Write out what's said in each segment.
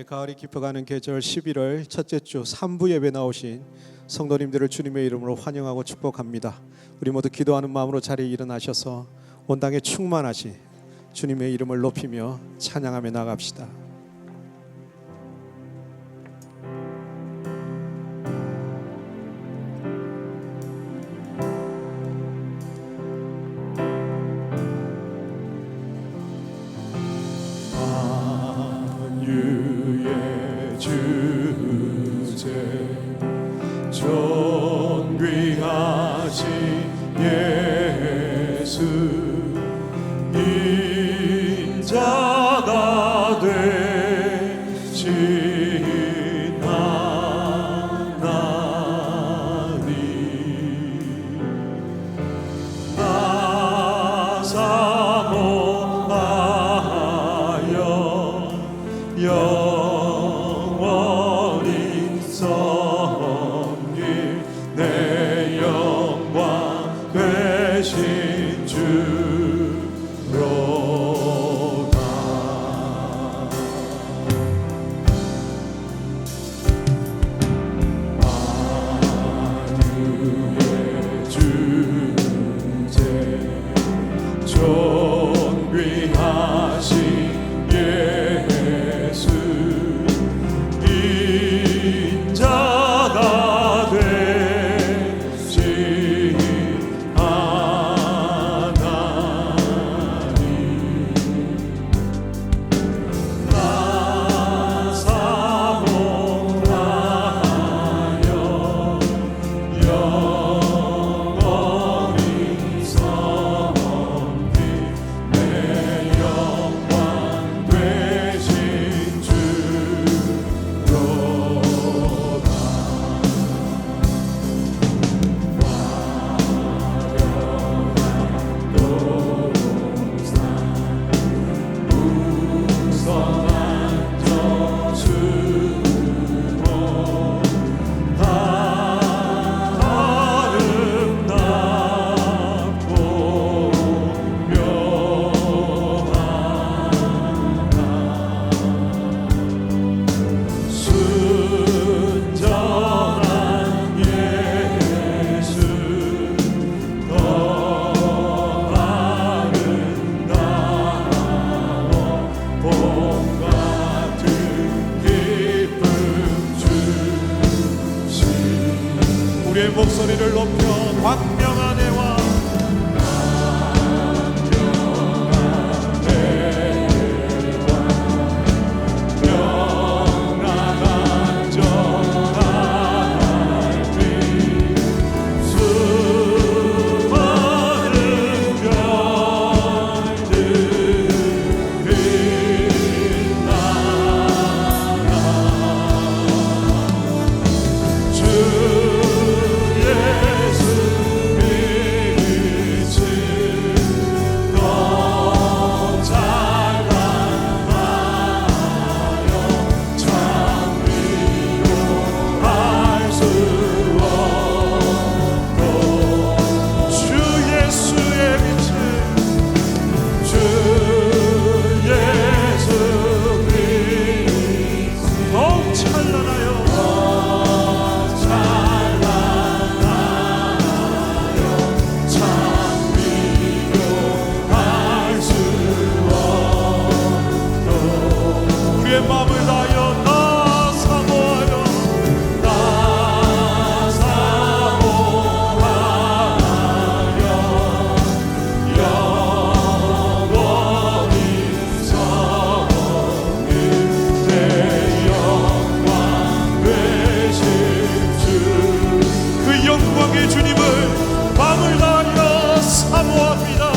가을이 깊어가는 계절 11월 첫째 주 3부 예배 나오신 성도님들을 주님의 이름으로 환영하고 축복합니다. 우리 모두 기도하는 마음으로 자리에 일어나셔서 온당에 충만하신 주님의 이름을 높이며 찬양하며 나갑시다. 주제 존귀하신 예수 인자가 되신 하나님 나 사모하여 영원히 섬길 내 영광 되신 주로다. 만유의 주제 존귀하신 인자가 되신 하나님 나 사모하여 영원히 섬길 내 영광 되신 주로다. 우리의 목소리를 높여 광명한 해와 명랑한 정하니 수많은 별들 빛나나 주 사모하여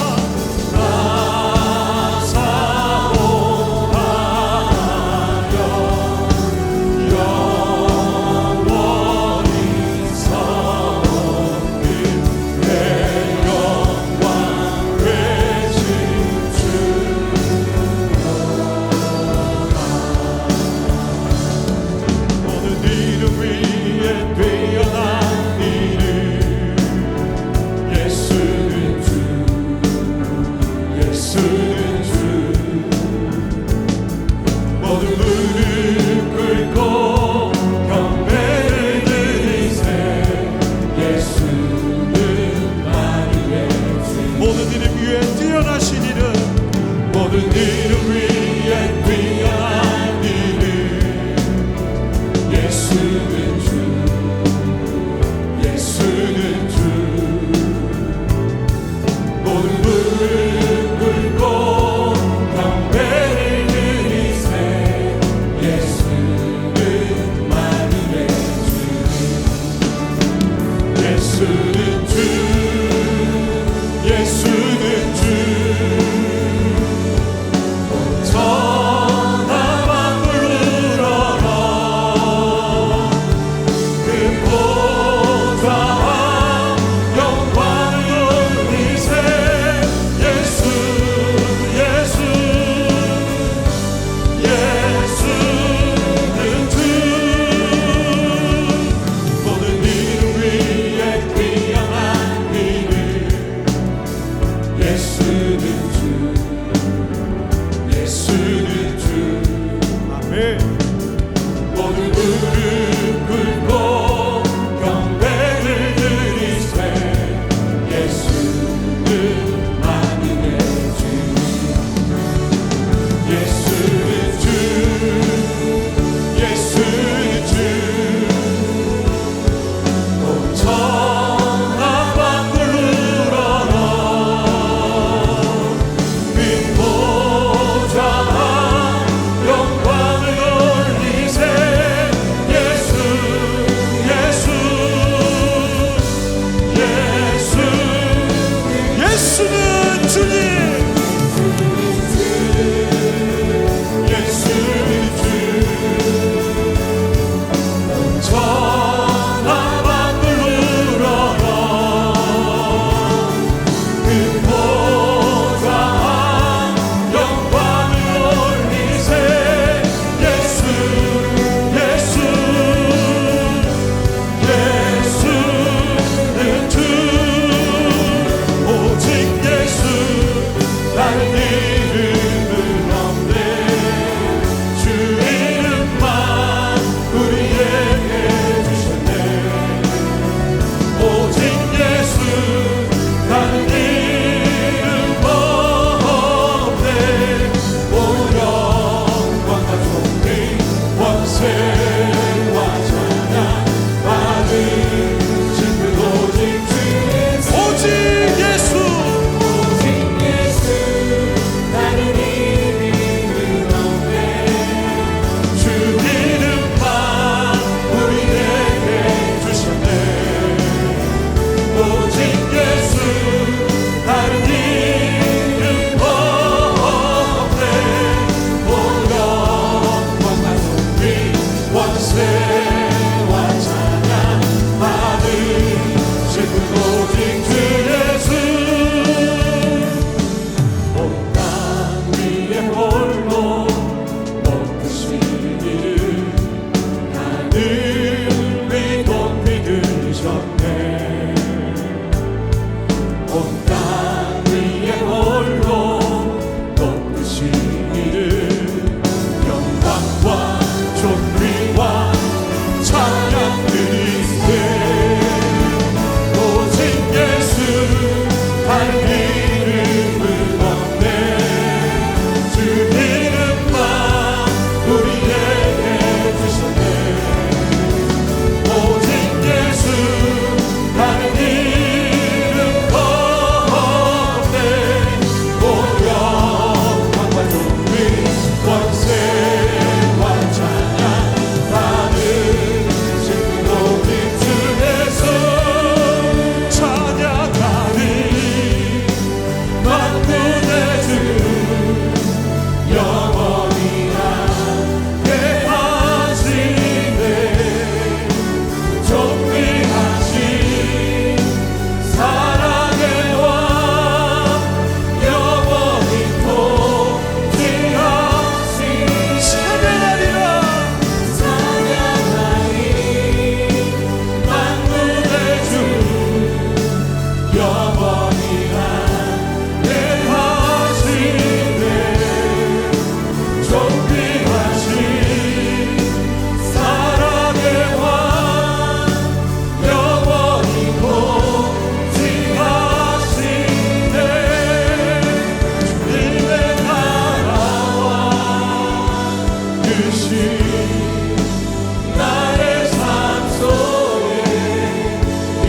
나의 삶 속에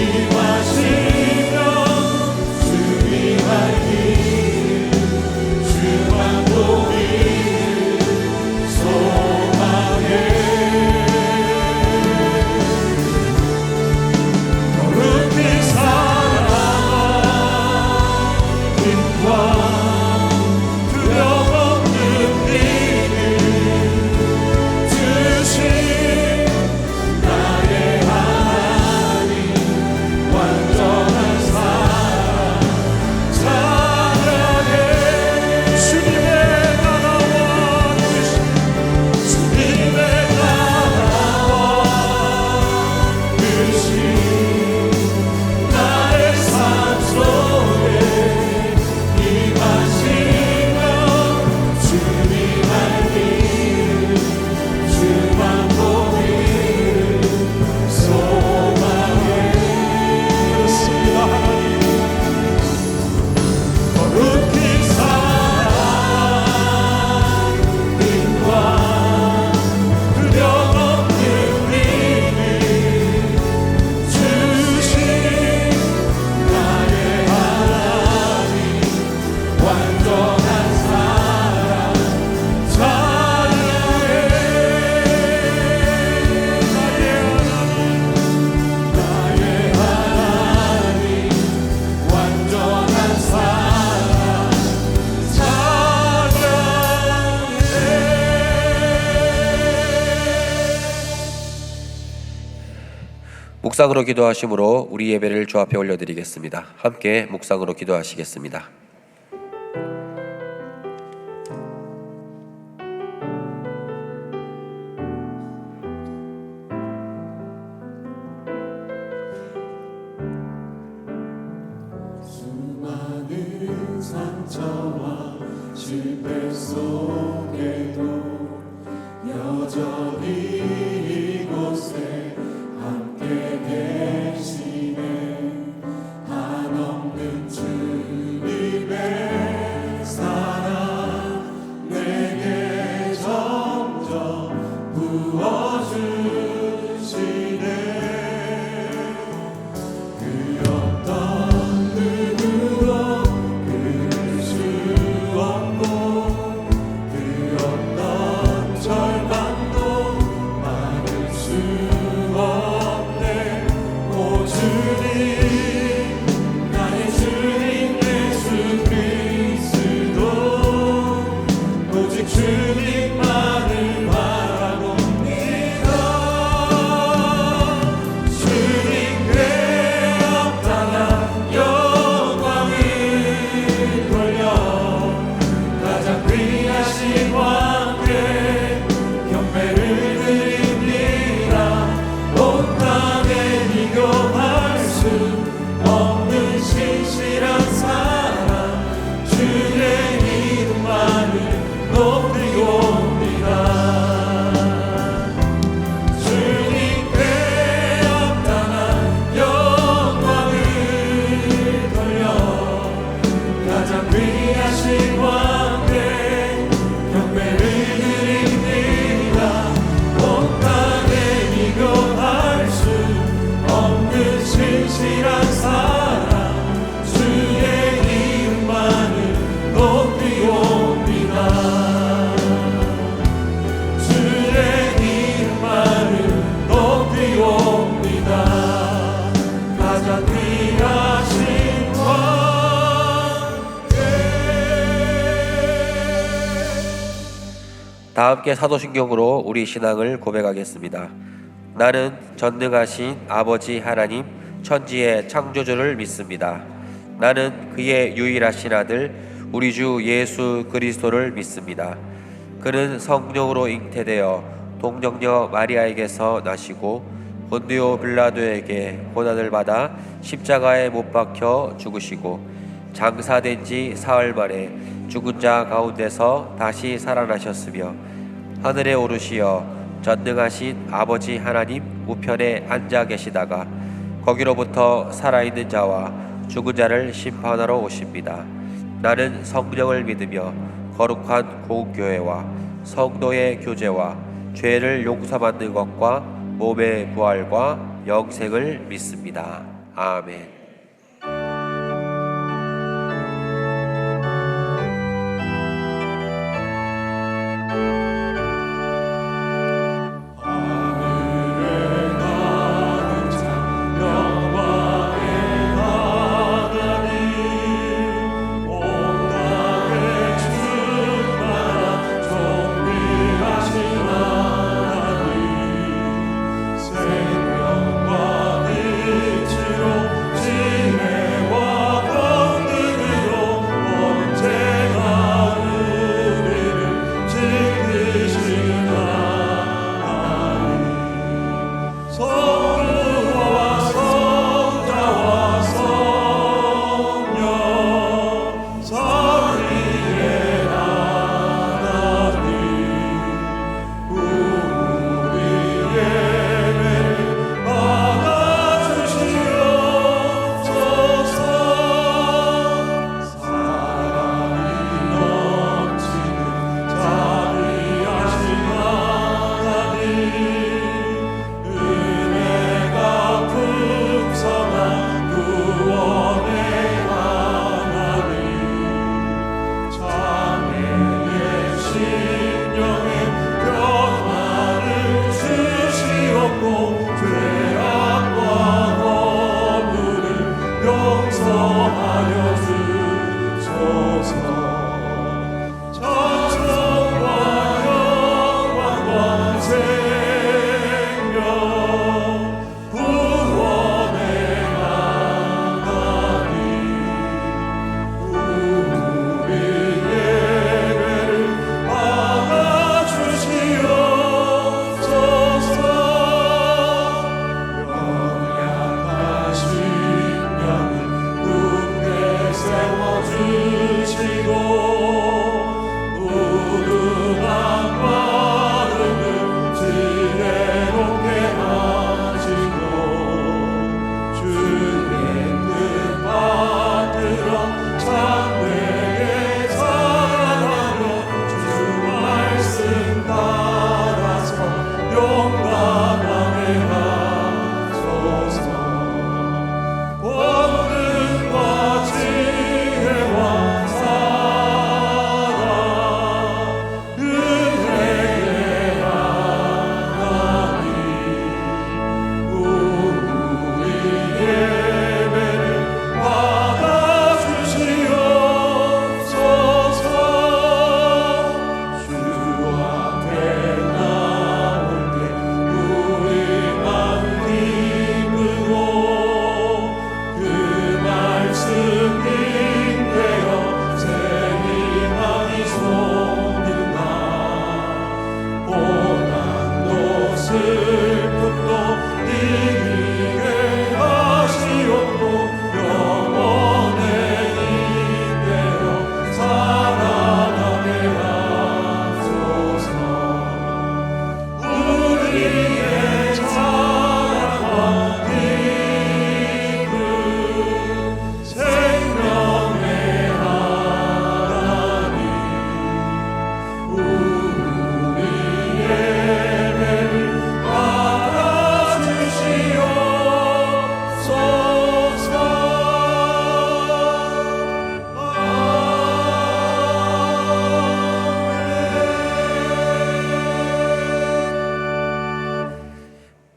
임하시며 주님 알기 주만 보기 소망해 거룩히 살아가 빛과 두려움없는 빛을 주신 나의 하나님 완전한 사랑 찬양해 주님의 나라와 주님의 나라와 뜻이 나의 삶 속에 임하시며 주님 알기 주만 보기 소망해 그렇습니다 하나님 거룩히 살아 빛과 두려움없는 빛을 주신 나의 하나님 완전한 사랑 찬양해 나의 하나님 완전한 사랑 찬양해 묵상으로 기도하심으로 우리 예배를 주 앞에 올려드리겠습니다. 함께 묵상으로 기도하시겠습니다. 수많은 상처와 실패 속에도 여전히 이곳에 함께 계시네 한없는 주님의 사랑 내게 점점 부어주시네 그 어떤 누구도 그를 수 없고 그 어떤 절망도 막을 수 없네 오 주님 나의 주님 예수 그리스도 오직 주님만을 바라봅니다 주님께 없다나 영광을 돌려 가장 귀하신 왕께 경배를 드립니다 온 땅에 비교할 수 없는 신실한 사랑 주의 이름만을 높이옵니다 주님께 없다나 영광을 돌려 가장 귀하신 왕께 경배를 드립니다 온 땅에 비교할 수 없는 신실한 사랑 주의 이름만을 높이옵니다 주의 이름만을 높이옵니다 가장 귀하신 왕께 다 함께 사도신경으로 우리 신앙을 고백하겠습니다. 나는 전능하신 아버지 하나님 천지의 창조주를 믿습니다. 나는 그의 유일하신 아들 우리 주 예수 그리스도를 믿습니다. 그는 성령으로 잉태되어 동정녀 마리아에게서 나시고 본디오 빌라도에게 고난을 받아 십자가에 못 박혀 죽으시고 장사된 지 사흘 만에 죽은 자 가운데서 다시 살아나셨으며 하늘에 오르시어 전능하신 아버지 하나님 우편에 앉아 계시다가 거기로부터 살아있는 자와 죽은 자를 심판하러 오십니다. 나는 성령을 믿으며 거룩한 공교회와 성도의 교제와 죄를 용서받는 것과 몸의 부활과 영생을 믿습니다. 아멘.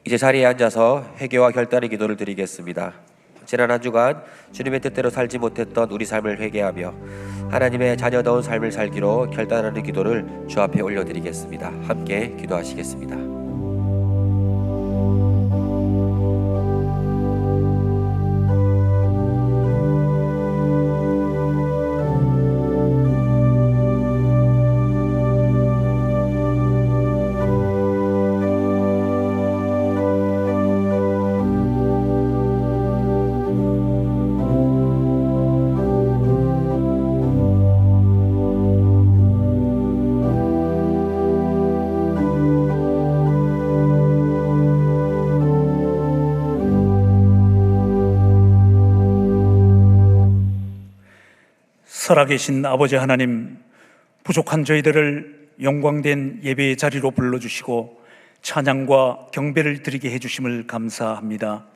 이제 자리에 앉아서 회개와 결단의 기도를 드리겠습니다. 지난 한 주간 주님의 뜻대로 살지 못했던 우리 삶을 회개하며 하나님의 자녀다운 삶을 살기로 결단하는 기도를 주 앞에 올려드리겠습니다. 함께 기도하시겠습니다. 살아계신 아버지 하나님, 부족한 저희들을 영광된 예배의 자리로 불러주시고 찬양과 경배를 드리게 해주심을 감사합니다.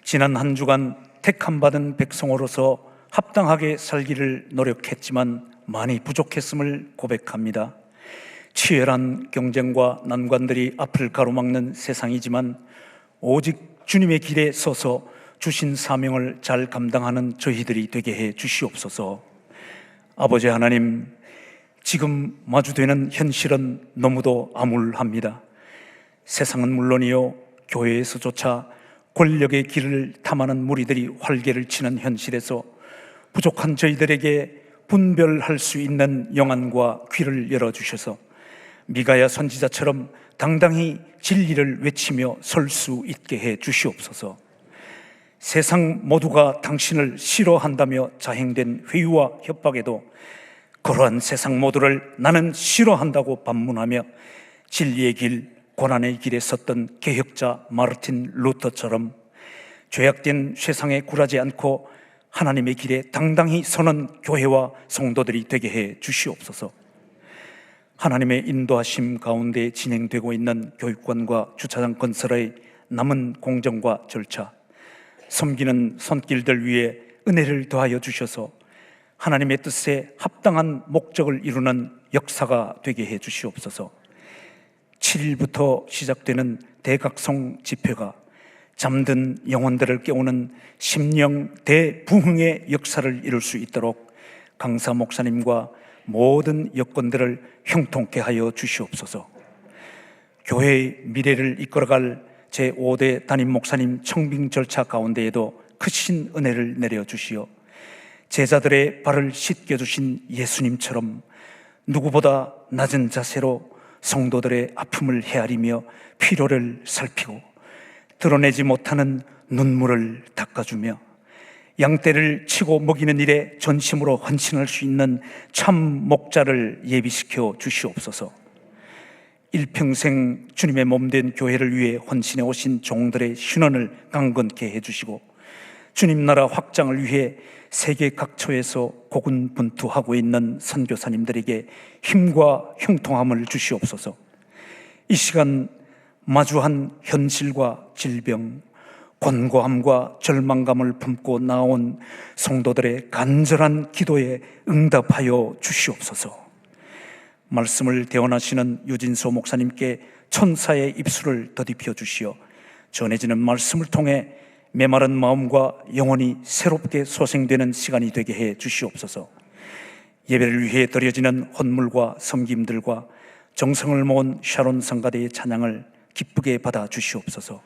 지난 한 주간 택함 받은 백성으로서 합당하게 살기를 노력했지만 많이 부족했음을 고백합니다. 치열한 경쟁과 난관들이 앞을 가로막는 세상이지만 오직 주님의 길에 서서 주신 사명을 잘 감당하는 저희들이 되게 해 주시옵소서. 아버지 하나님, 지금 마주되는 현실은 너무도 암울합니다. 세상은 물론이요, 교회에서조차 권력의 길을 탐하는 무리들이 활개를 치는 현실에서 부족한 저희들에게 분별할 수 있는 영안과 귀를 열어주셔서 미가야 선지자처럼 당당히 진리를 외치며 설 수 있게 해 주시옵소서. 세상 모두가 당신을 싫어한다며 자행된 회유와 협박에도 그러한 세상 모두를 나는 싫어한다고 반문하며 진리의 길, 고난의 길에 섰던 개혁자 마르틴 루터처럼 죄악된 세상에 굴하지 않고 하나님의 길에 당당히 서는 교회와 성도들이 되게 해 주시옵소서. 하나님의 인도하심 가운데 진행되고 있는 교육관과 주차장 건설의 남은 공정과 절차, 섬기는 손길들 위에 은혜를 더하여 주셔서 하나님의 뜻에 합당한 목적을 이루는 역사가 되게 해 주시옵소서. 7일부터 시작되는 대각성 집회가 잠든 영혼들을 깨우는 심령 대부흥의 역사를 이룰 수 있도록 강사 목사님과 모든 여건들을 형통케 하여 주시옵소서. 교회의 미래를 이끌어갈 제5대 담임 목사님 청빙 절차 가운데에도 크신 은혜를 내려주시어 제자들의 발을 씻겨주신 예수님처럼 누구보다 낮은 자세로 성도들의 아픔을 헤아리며 피로를 살피고 드러내지 못하는 눈물을 닦아주며 양떼를 치고 먹이는 일에 전심으로 헌신할 수 있는 참 목자를 예비시켜 주시옵소서. 일평생 주님의 몸된 교회를 위해 헌신해 오신 종들의 신원을 강건케 해주시고 주님 나라 확장을 위해 세계 각처에서 고군분투하고 있는 선교사님들에게 힘과 형통함을 주시옵소서. 이 시간 마주한 현실과 질병, 권고함과 절망감을 품고 나온 성도들의 간절한 기도에 응답하여 주시옵소서. 말씀을 대언하시는 유진소 목사님께 천사의 입술을 더딥혀 주시어 전해지는 말씀을 통해 메마른 마음과 영혼이 새롭게 소생되는 시간이 되게 해 주시옵소서. 예배를 위해 드려지는 헌물과 섬김들과 정성을 모은 샤론 성가대의 찬양을 기쁘게 받아 주시옵소서.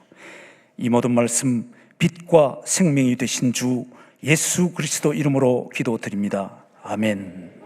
이 모든 말씀 빛과 생명이 되신 주 예수 그리스도 이름으로 기도드립니다. 아멘.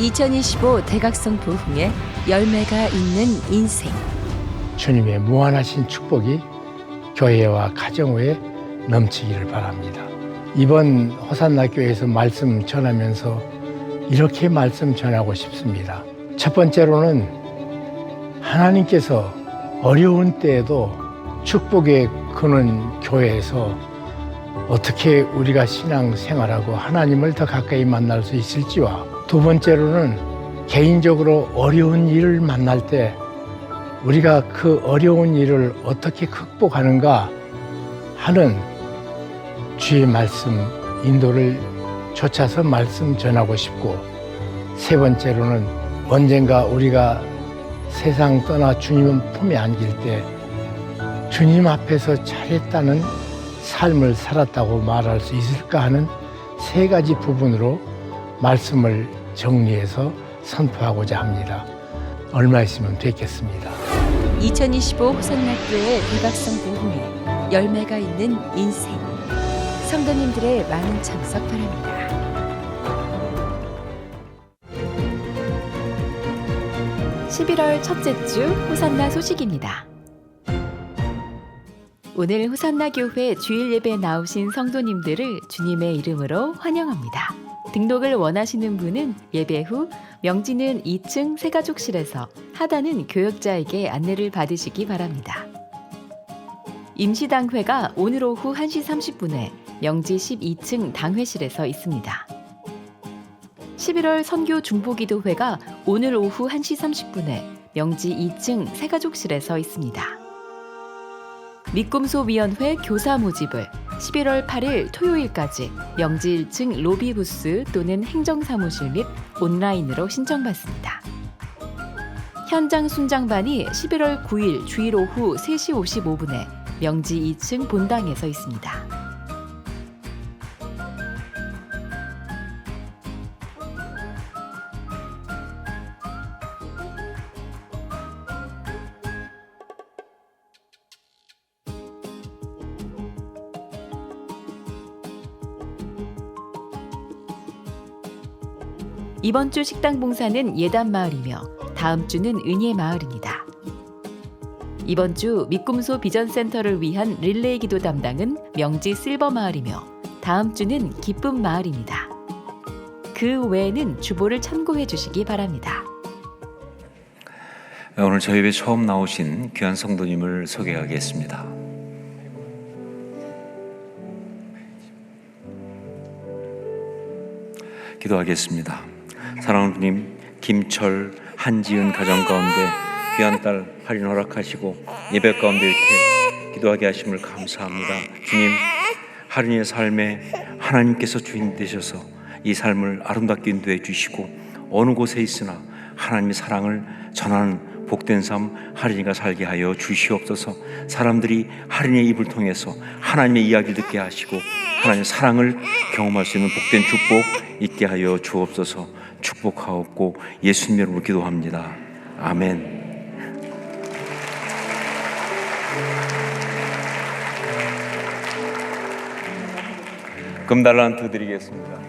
2025 대각성 부흥의 열매가 있는 인생. 주님의 무한하신 축복이 교회와 가정 외에 넘치기를 바랍니다. 이번 호산나 교회에서 말씀 전하면서 이렇게 말씀 전하고 싶습니다. 첫 번째로는 하나님께서 어려운 때에도 축복의 근원 교회에서 어떻게 우리가 신앙생활하고 하나님을 더 가까이 만날 수 있을지와, 두 번째로는 개인적으로 어려운 일을 만날 때 우리가 그 어려운 일을 어떻게 극복하는가 하는 주의 말씀 인도를 쫓아서 말씀 전하고 싶고, 세 번째로는 언젠가 우리가 세상 떠나 주님 품에 안길 때 주님 앞에서 잘했다는 삶을 살았다고 말할 수 있을까 하는 세 가지 부분으로 말씀을 정리해서 선포하고자 합니다. 얼마 있으면 뵙겠습니다. 2025 호산나교회 대각성 부흥의 열매가 있는 인생. 성도님들의 많은 참석 바랍니다. (11월) 첫째 주 호산나 소식입니다. 오늘 호산나 교회 주일 예배에 나오신 성도님들을 주님의 이름으로 환영합니다. 등록을 원하시는 분은 예배 후 명지는 2층 새가족실에서, 하단은 교역자에게 안내를 받으시기 바랍니다. 임시당회가 오늘 오후 1시 30분에 명지 12층 당회실에서 있습니다. 11월 선교 중보기도회가 오늘 오후 1시 30분에 명지 2층 새가족실에서 있습니다. 믿금소위원회 교사 모집을 11월 8일 토요일까지 명지 1층 로비 부스 또는 행정사무실 및 온라인으로 신청받습니다. 현장 순장반이 11월 9일 주일 오후 3시 55분에 명지 2층 본당에서 있습니다. 이번 주 식당 봉사는 예단마을이며 다음 주는 은예마을입니다. 이번 주 믿금소 비전센터를 위한 릴레이 기도 담당은 명지 실버마을이며 다음 주는 기쁨마을입니다. 그 외에는 주보를 참고해 주시기 바랍니다. 오늘 저희 예배 처음 나오신 귀한 성도님을 소개하겠습니다. 기도하겠습니다. 사랑하는 주님, 김철, 한지은 가정 가운데 귀한 딸 할인 허락하시고 예배 가운데 이렇게 기도하게 하심을 감사합니다. 주님, 할인의 삶에 하나님께서 주인 되셔서 이 삶을 아름답게 인도해 주시고, 어느 곳에 있으나 하나님의 사랑을 전하는 복된 삶 할인이가 살게 하여 주시옵소서. 사람들이 할인의 입을 통해서 하나님의 이야기를 듣게 하시고 하나님의 사랑을 경험할 수 있는 복된 축복 있게 하여 주옵소서. 축복하옵고 예수님 이름으로 기도합니다. 아멘. 금달란트 드리겠습니다.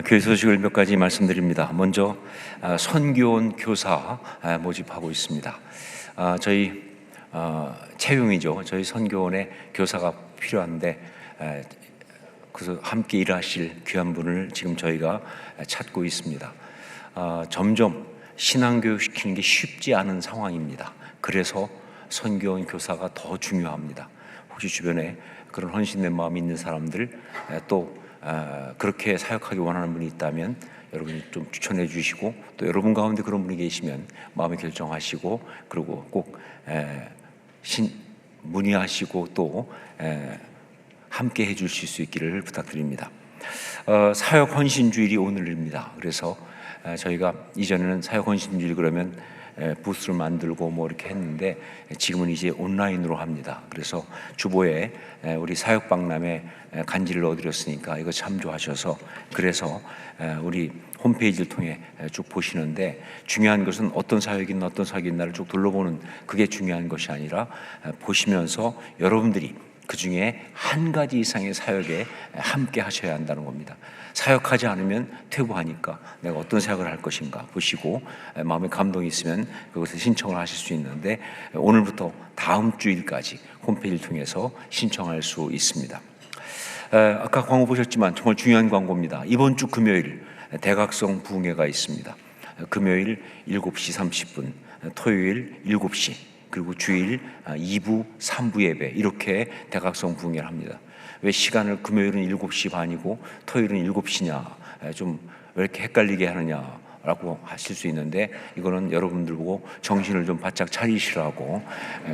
교회 소식을 몇 가지 말씀드립니다. 먼저 선교원 교사 모집하고 있습니다. 저희 채용이죠. 저희 선교원에 교사가 필요한데 그래서 함께 일하실 귀한 분을 지금 저희가 찾고 있습니다. 점점 신앙교육 시키는 게 쉽지 않은 상황입니다. 그래서 선교원 교사가 더 중요합니다. 혹시 주변에 그런 헌신된 마음이 있는 사람들, 또 그렇게 사역하기 원하는 분이 있다면 여러분이 좀 추천해 주시고, 또 여러분 가운데 그런 분이 계시면 마음에 결정하시고, 그리고 꼭 문의하시고 또 함께 해 주실 수 있기를 부탁드립니다. 사역 헌신 주일이 오늘입니다. 그래서 저희가 이전에는 사역 헌신 주일 그러면 부스를 만들고 뭐 이렇게 했는데 지금은 이제 온라인으로 합니다. 그래서 주보에 우리 사역박람회 간지를 넣어드렸으니까 이거 참조하셔서 그래서 우리 홈페이지를 통해 쭉 보시는데 중요한 것은 어떤 사역이 있나 어떤 사역이 있나를 쭉 둘러보는 그게 중요한 것이 아니라 보시면서 여러분들이 그 중에 한 가지 이상의 사역에 함께 하셔야 한다는 겁니다. 사역하지 않으면 퇴보하니까 내가 어떤 사역을 할 것인가 보시고 마음에 감동이 있으면 그것을 신청을 하실 수 있는데 오늘부터 다음 주일까지 홈페이지를 통해서 신청할 수 있습니다. 아까 광고 보셨지만 정말 중요한 광고입니다. 이번 주 금요일 대각성 부흥회가 있습니다. 금요일 7시 30분, 토요일 7시, 그리고 주일 2부, 3부 예배 이렇게 대각성 부흥회를 합니다. 왜 시간을 금요일은 7시 반이고 토요일은 7시냐 좀 왜 이렇게 헷갈리게 하느냐 라고 하실 수 있는데 이거는 여러분들 보고 정신을 좀 바짝 차리시라고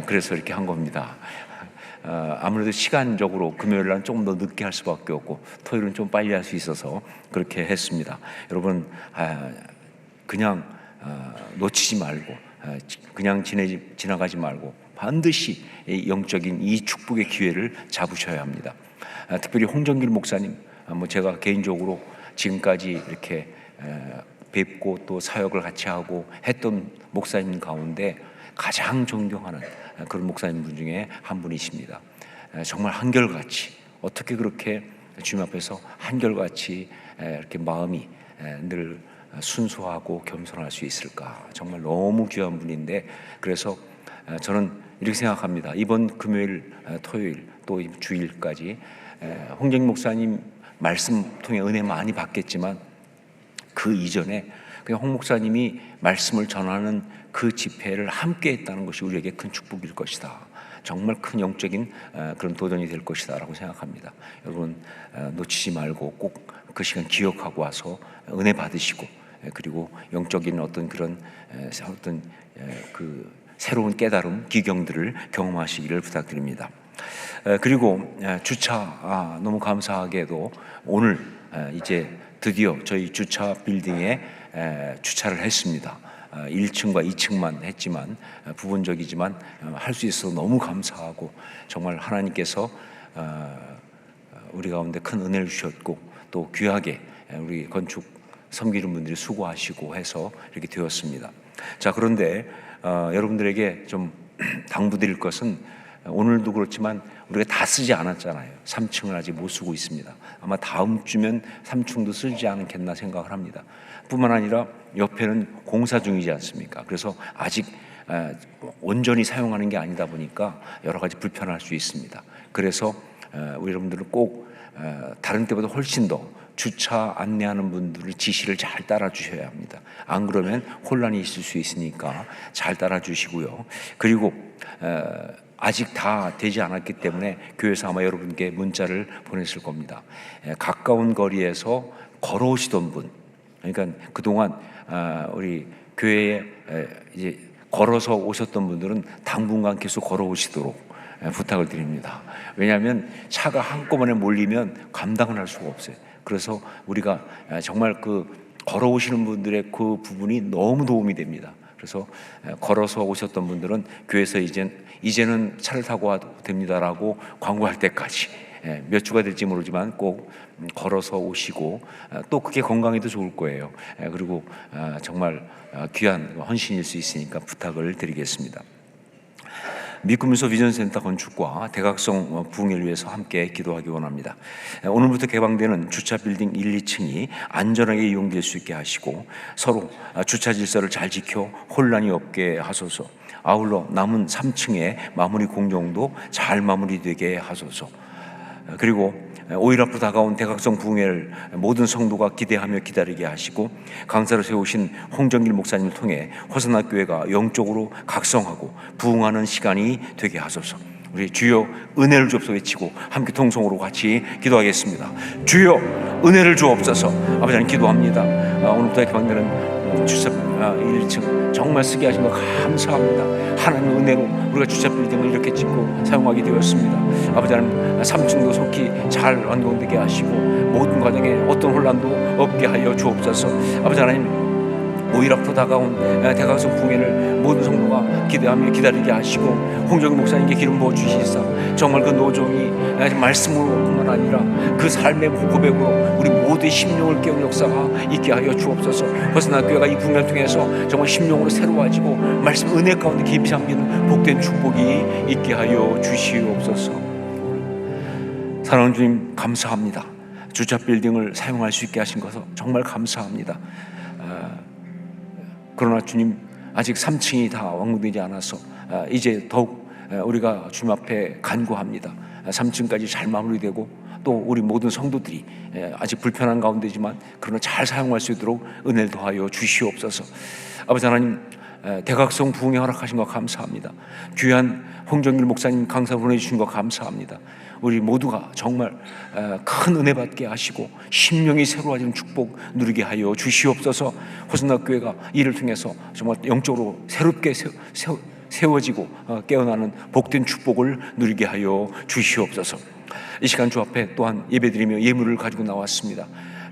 그래서 이렇게 한 겁니다. 아무래도 시간적으로 금요일날 조금 더 늦게 할 수밖에 없고 토요일은 좀 빨리 할 수 있어서 그렇게 했습니다. 여러분 그냥 놓치지 말고 그냥 지나가지 말고 반드시 영적인 이 축복의 기회를 잡으셔야 합니다. 특별히 홍정길 목사님, 제가 개인적으로 지금까지 이렇게 뵙고 또 사역을 같이 하고 했던 목사님 가운데 가장 존경하는 그런 목사님 분 중에 한 분이십니다. 정말 한결같이 어떻게 그렇게 주님 앞에서 한결같이 이렇게 마음이 늘 순수하고 겸손할 수 있을까? 정말 너무 귀한 분인데 그래서 저는 이렇게 생각합니다. 이번 금요일, 토요일 또 주일까지 홍정길 목사님 말씀 통해 은혜 많이 받겠지만 그 이전에 그냥 홍 목사님이 말씀을 전하는 그 집회를 함께 했다는 것이 우리에게 큰 축복일 것이다. 정말 큰 영적인 그런 도전이 될 것이다 라고 생각합니다. 여러분 놓치지 말고 꼭 그 시간 기억하고 와서 은혜 받으시고 그리고 영적인 어떤 그런 그 새로운 깨달음, 기경들을 경험하시기를 부탁드립니다. 그리고 주차 너무 감사하게도 오늘 이제 드디어 저희 주차 빌딩에 주차를 했습니다. 1층과 2층만 했지만 부분적이지만 할 수 있어서 너무 감사하고 정말 하나님께서 우리 가운데 큰 은혜를 주셨고 또 귀하게 우리 건축 섬기는 분들이 수고하시고 해서 이렇게 되었습니다. 자, 그런데 여러분들에게 좀 당부드릴 것은 오늘도 그렇지만 우리가 다 쓰지 않았잖아요. 3층을 아직 못 쓰고 있습니다. 아마 다음 주면 3층도 쓰지 않겠나 생각을 합니다. 뿐만 아니라 옆에는 공사 중이지 않습니까? 그래서 아직 온전히 사용하는 게 아니다 보니까 여러 가지 불편할 수 있습니다. 그래서 우리 여러분들은 꼭 다른 때보다 훨씬 더 주차 안내하는 분들의 지시를 잘 따라 주셔야 합니다. 안 그러면 혼란이 있을 수 있으니까 잘 따라 주시고요. 그리고 아직 다 되지 않았기 때문에 교회에서 아마 여러분께 문자를 보냈을 겁니다. 가까운 거리에서 걸어오시던 분, 그러니까 그동안 우리 교회에 이제 걸어서 오셨던 분들은 당분간 계속 걸어오시도록 부탁을 드립니다. 왜냐하면 차가 한꺼번에 몰리면 감당을 할 수가 없어요. 그래서 우리가 정말 그 걸어오시는 분들의 그 부분이 너무 도움이 됩니다. 그래서 걸어서 오셨던 분들은 교회에서 이제는 차를 타고 와도 됩니다라고 광고할 때까지 몇 주가 될지 모르지만 꼭 걸어서 오시고 또 그게 건강에도 좋을 거예요. 그리고 정말 귀한 헌신일 수 있으니까 부탁을 드리겠습니다. 미꾸미소 비전센터 건축과 대각성 부흥회를 위해서 함께 기도하기 원합니다. 오늘부터 개방되는 주차 빌딩 1, 2층이 안전하게 이용될 수 있게 하시고 서로 주차 질서를 잘 지켜 혼란이 없게 하소서. 아울러 남은 3층의 마무리 공정도 잘 마무리되게 하소서. 그리고 5일 앞으로 다가온 대각성 부흥회를 모든 성도가 기대하며 기다리게 하시고 강사로 세우신 홍정길 목사님을 통해 호산나 교회가 영적으로 각성하고 부흥하는 시간이 되게 하소서. 우리 주여 은혜를 주옵소서 외치고 함께 통성으로 같이 기도하겠습니다. 주여 은혜를 주옵소서. 아버지 하나님 기도합니다. 오늘부터 개방되는 주차 1층 정말 쓰게 하신 거 감사합니다. 하나님의 은혜로 우리가 주차 빌딩을 이렇게 짓고 사용하게 되었습니다. 아버지 하나님 3층도 속히 잘 완공되게 하시고 모든 과정에 어떤 혼란도 없게 하여 주옵소서. 아버지 하나님 5일 앞으로 다가온 대각성 풍회를 모든 성도가 기대하며 기다리게 하시고 홍정희 목사님께 기름 부어 주시사 정말 그 노종이 말씀으로뿐만 아니라 그 삶의 고백으로 우리 모두의 심령을 깨우는 역사가 있게 하여 주옵소서. 허선학교가 이 풍회를 통해서 정말 심령으로 새로워지고 말씀 은혜 가운데 깊이 잠기는 복된 축복이 있게 하여 주시옵소서. 사랑하는 주님, 감사합니다. 주차 빌딩을 사용할 수 있게 하신 것을 정말 감사합니다. 그러나 주님, 아직 3층이 다 완공되지 않아서 이제 더욱 우리가 주님 앞에 간구합니다. 3층까지 잘 마무리되고 또 우리 모든 성도들이 아직 불편한 가운데지만 그러나 잘 사용할 수 있도록 은혜를 더하여 주시옵소서. 아버지 하나님, 대각성 부흥에 허락하신 것 감사합니다. 귀한 홍정길 목사님 강사 보내주신 것 감사합니다. 우리 모두가 정말 큰 은혜 받게 하시고 심령이 새로워지는 축복 누리게 하여 주시옵소서. 호선학교회가 이를 통해서 정말 영적으로 새롭게 세워지고 깨어나는 복된 축복을 누리게 하여 주시옵소서. 이 시간 주 앞에 또한 예배드리며 예물을 가지고 나왔습니다.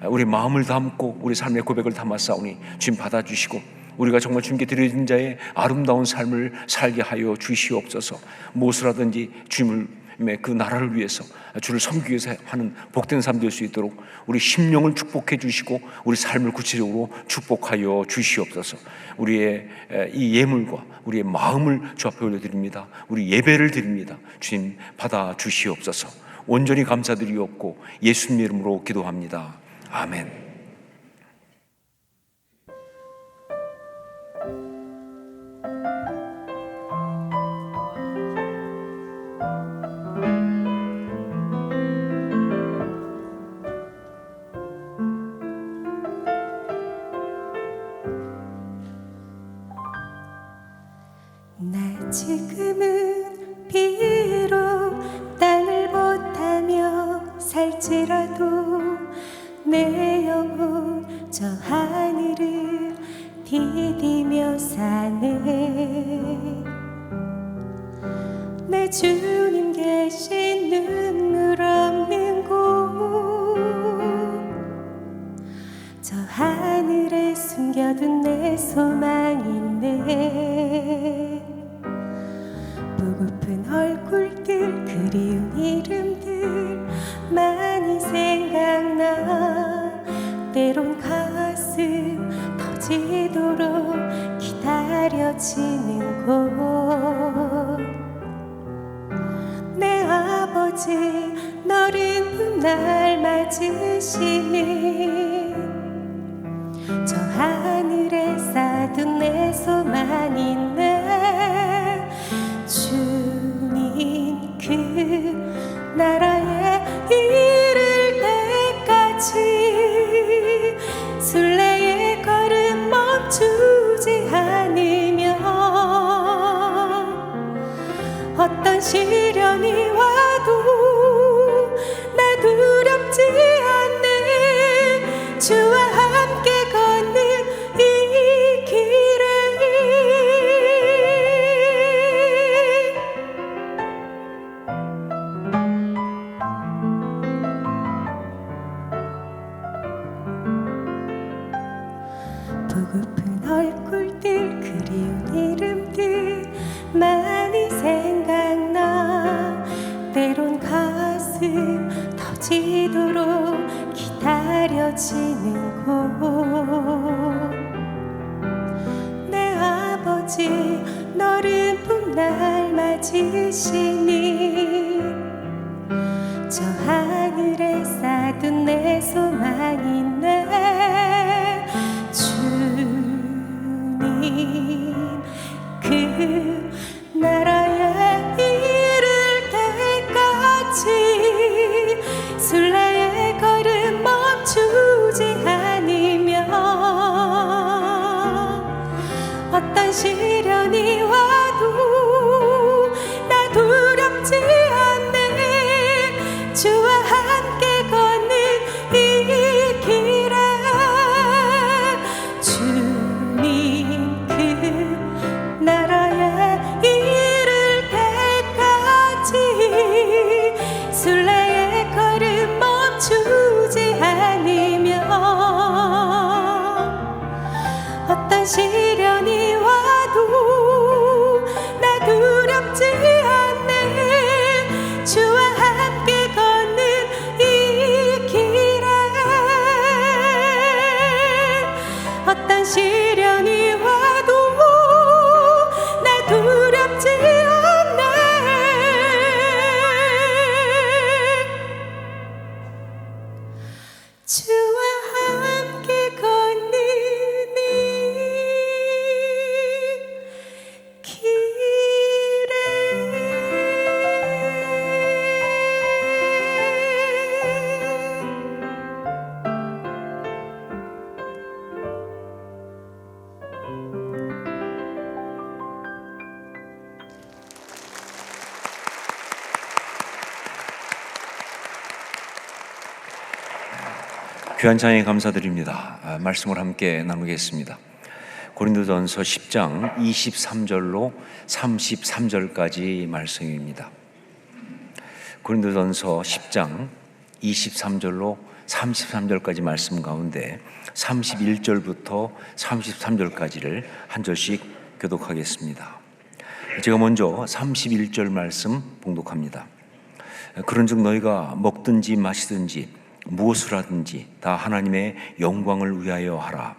우리 마음을 담고 우리 삶의 고백을 담았사오니 주님 받아주시고 우리가 정말 주님께 드려진 자의 아름다운 삶을 살게 하여 주시옵소서. 무엇이라든지 주님의 그 나라를 위해서 주를 섬기기 위해서 하는 복된 삶 될 수 있도록 우리 심령을 축복해 주시고 우리 삶을 구체적으로 축복하여 주시옵소서. 우리의 이 예물과 우리의 마음을 주 앞에 올려드립니다. 우리 예배를 드립니다. 주님 받아 주시옵소서. 온전히 감사드리옵고 예수님 이름으로 기도합니다. 아멘. 나 지금은 비록 땅을 못하며 살지라도 내 영혼 저 하늘을 디디며 사네. 내 주님 계신 눈물 없는 곳, 저 하늘에 숨겨둔 내 소망이네. 보고픈 얼굴들, 그리운 이름들 많이 생각나. 때론 가슴 터지도록 기다려지는 곳. 내 아버지 너른 날 맞으시니 저 하늘에 쌓둔 내 소망이네. 주님 그 나라에 이를 때까지 순례의 걸음 멈추지 않으며 어떤 시련이 와도 나 두렵지 않네. 주와 함께 걷는 이 길에 보고픈 얼굴들, 그리운 이름들 많이 생각나. 때론 가슴 터지도록 기다려지는 곳. 내 아버지 너른 날 맞으시니 저 하늘에 쌓둔 내 소망이네. 주님 그 나라에 이를 때까지 순례의 걸음 멈추지 않으며 어떤 시련이 와도 나 두렵지 않네. 주와 함께 걷는 이 길에 주님 그 나라에 주와 함께 걷는 이 귀한 찬양에 감사드립니다. 말씀을 함께 나누겠습니다. 고린도전서 10장 23절로 33절까지 말씀입니다. 고린도전서 10장 23절로 33절까지 말씀 가운데 31절부터 33절까지를 한 절씩 교독하겠습니다. 제가 먼저 31절 말씀 봉독합니다. 그런즉 너희가 먹든지 마시든지 무엇을 하든지 다 하나님의 영광을 위하여 하라.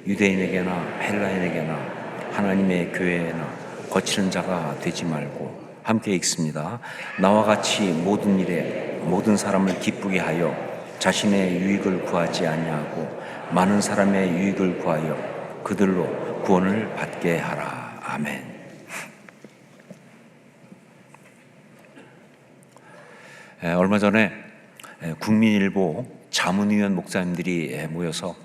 유대인에게나 헬라인에게나 하나님의 교회에나 거치는 자가 되지 말고, 함께 읽습니다. 나와 같이 모든 일에 모든 사람을 기쁘게 하여 자신의 유익을 구하지 아니하고 많은 사람의 유익을 구하여 그들로 구원을 받게 하라. 아멘. 얼마 전에 국민일보 자문위원 목사님들이 모여서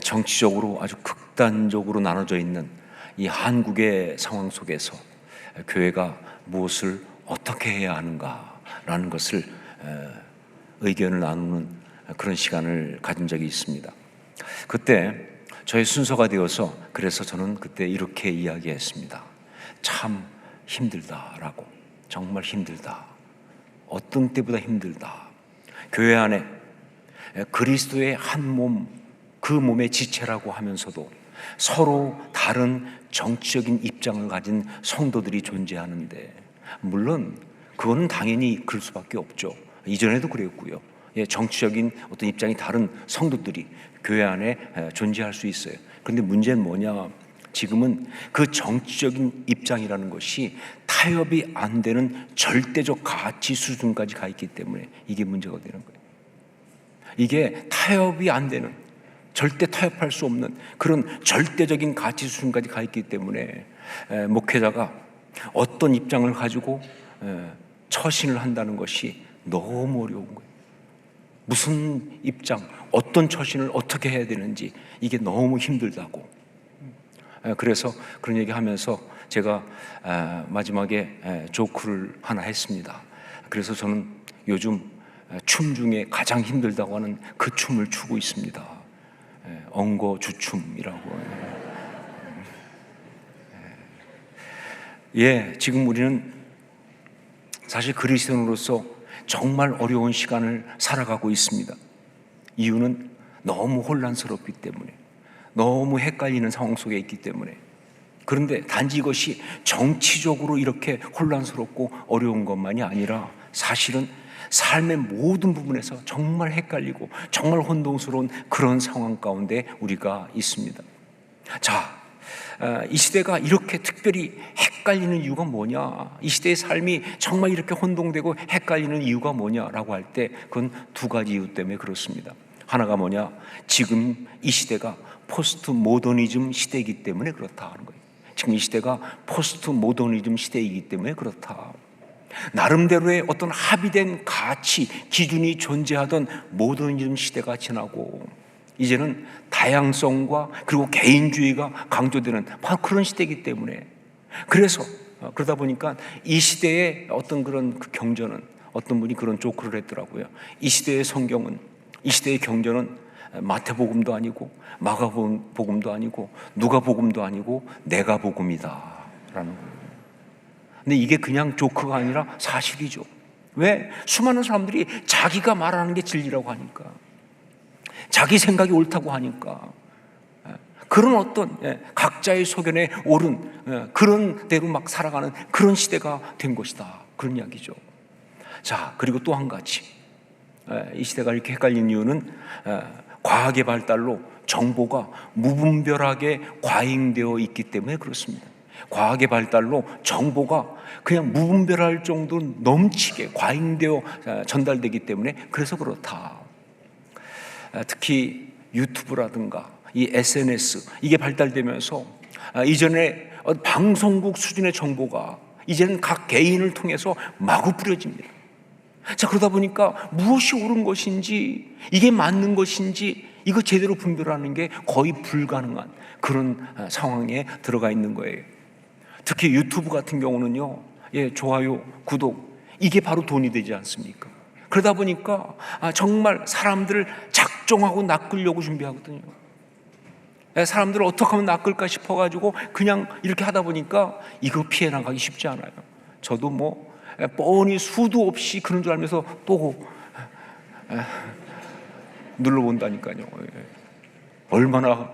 정치적으로 아주 극단적으로 나눠져 있는 이 한국의 상황 속에서 교회가 무엇을 어떻게 해야 하는가라는 것을 의견을 나누는 그런 시간을 가진 적이 있습니다. 그때 저의 순서가 되어서, 그래서 저는 그때 이렇게 이야기했습니다. 참 힘들다라고. 정말 힘들다. 어떤 때보다 힘들다. 교회 안에 그리스도의 한 몸, 그 몸의 지체라고 하면서도 서로 다른 정치적인 입장을 가진 성도들이 존재하는데, 물론 그거는 당연히 그럴 수밖에 없죠. 이전에도 그랬고요. 정치적인 어떤 입장이 다른 성도들이 교회 안에 존재할 수 있어요. 그런데 문제는 뭐냐? 지금은 그 정치적인 입장이라는 것이 타협이 안 되는 절대적 가치 수준까지 가 있기 때문에 이게 문제가 되는 거예요. 이게 타협이 안 되는, 절대 타협할 수 없는 그런 절대적인 가치 수준까지 가 있기 때문에 목회자가 어떤 입장을 가지고 처신을 한다는 것이 너무 어려운 거예요. 무슨 입장, 어떤 처신을 어떻게 해야 되는지 이게 너무 힘들다고. 그래서 그런 얘기하면서 제가 마지막에 조크를 하나 했습니다. 그래서 저는 요즘 춤 중에 가장 힘들다고 하는 그 춤을 추고 있습니다. 엉거주춤이라고. 지금 우리는 사실 그리스도인으로서 정말 어려운 시간을 살아가고 있습니다. 이유는 너무 혼란스럽기 때문에, 너무 헷갈리는 상황 속에 있기 때문에. 그런데 단지 이것이 정치적으로 이렇게 혼란스럽고 어려운 것만이 아니라 사실은 삶의 모든 부분에서 정말 헷갈리고 정말 혼동스러운 그런 상황 가운데 우리가 있습니다. 자, 이 시대가 이렇게 특별히 헷갈리는 이유가 뭐냐? 이 시대의 삶이 정말 이렇게 혼동되고 헷갈리는 이유가 뭐냐라고 할 때 그건 두 가지 이유 때문에 그렇습니다. 하나가 뭐냐? 지금 이 시대가 포스트 모더니즘 시대이기 때문에 그렇다 하는 거예요. 지금 이 시대가 포스트 모더니즘 시대이기 때문에 그렇다. 나름대로의 어떤 합의된 가치, 기준이 존재하던 모더니즘 시대가 지나고 이제는 다양성과 그리고 개인주의가 강조되는 바로 그런 시대이기 때문에, 그래서 그러다 보니까 이 시대의 어떤 그런 그 경전은, 어떤 분이 그런 조크를 했더라고요. 이 시대의 성경은, 이 시대의 경전은 마태복음도 아니고 마가복음도 아니고 누가복음도 아니고 내가 복음이다 라는 거예요. 근데 이게 그냥 조크가 아니라 사실이죠. 왜? 수많은 사람들이 자기가 말하는 게 진리라고 하니까, 자기 생각이 옳다고 하니까, 그런 어떤 각자의 소견에 옳은 그런 대로 막 살아가는 그런 시대가 된 것이다, 그런 이야기죠. 자, 그리고 또 한 가지, 이 시대가 이렇게 헷갈린 이유는 과학의 발달로 정보가 무분별하게 과잉되어 있기 때문에 그렇습니다. 과학의 발달로 정보가 그냥 무분별할 정도로 넘치게 과잉되어 전달되기 때문에 그래서 그렇다. 특히 유튜브라든가 이 SNS 이게 발달되면서 이전에 방송국 수준의 정보가 이제는 각 개인을 통해서 마구 뿌려집니다. 자, 그러다 보니까 무엇이 옳은 것인지, 이게 맞는 것인지 이거 제대로 분별하는 게 거의 불가능한 그런 상황에 들어가 있는 거예요. 특히 유튜브 같은 경우는요, 좋아요, 구독 이게 바로 돈이 되지 않습니까? 그러다 보니까 정말 사람들을 작정하고 낚으려고 준비하거든요. 사람들을 어떻게 하면 낚을까 싶어가지고 그냥 이렇게 하다 보니까 이거 피해 나가기 쉽지 않아요. 저도 뭐 뻔히 수도 없이 그런 줄 알면서 또 눌러본다니까요. 얼마나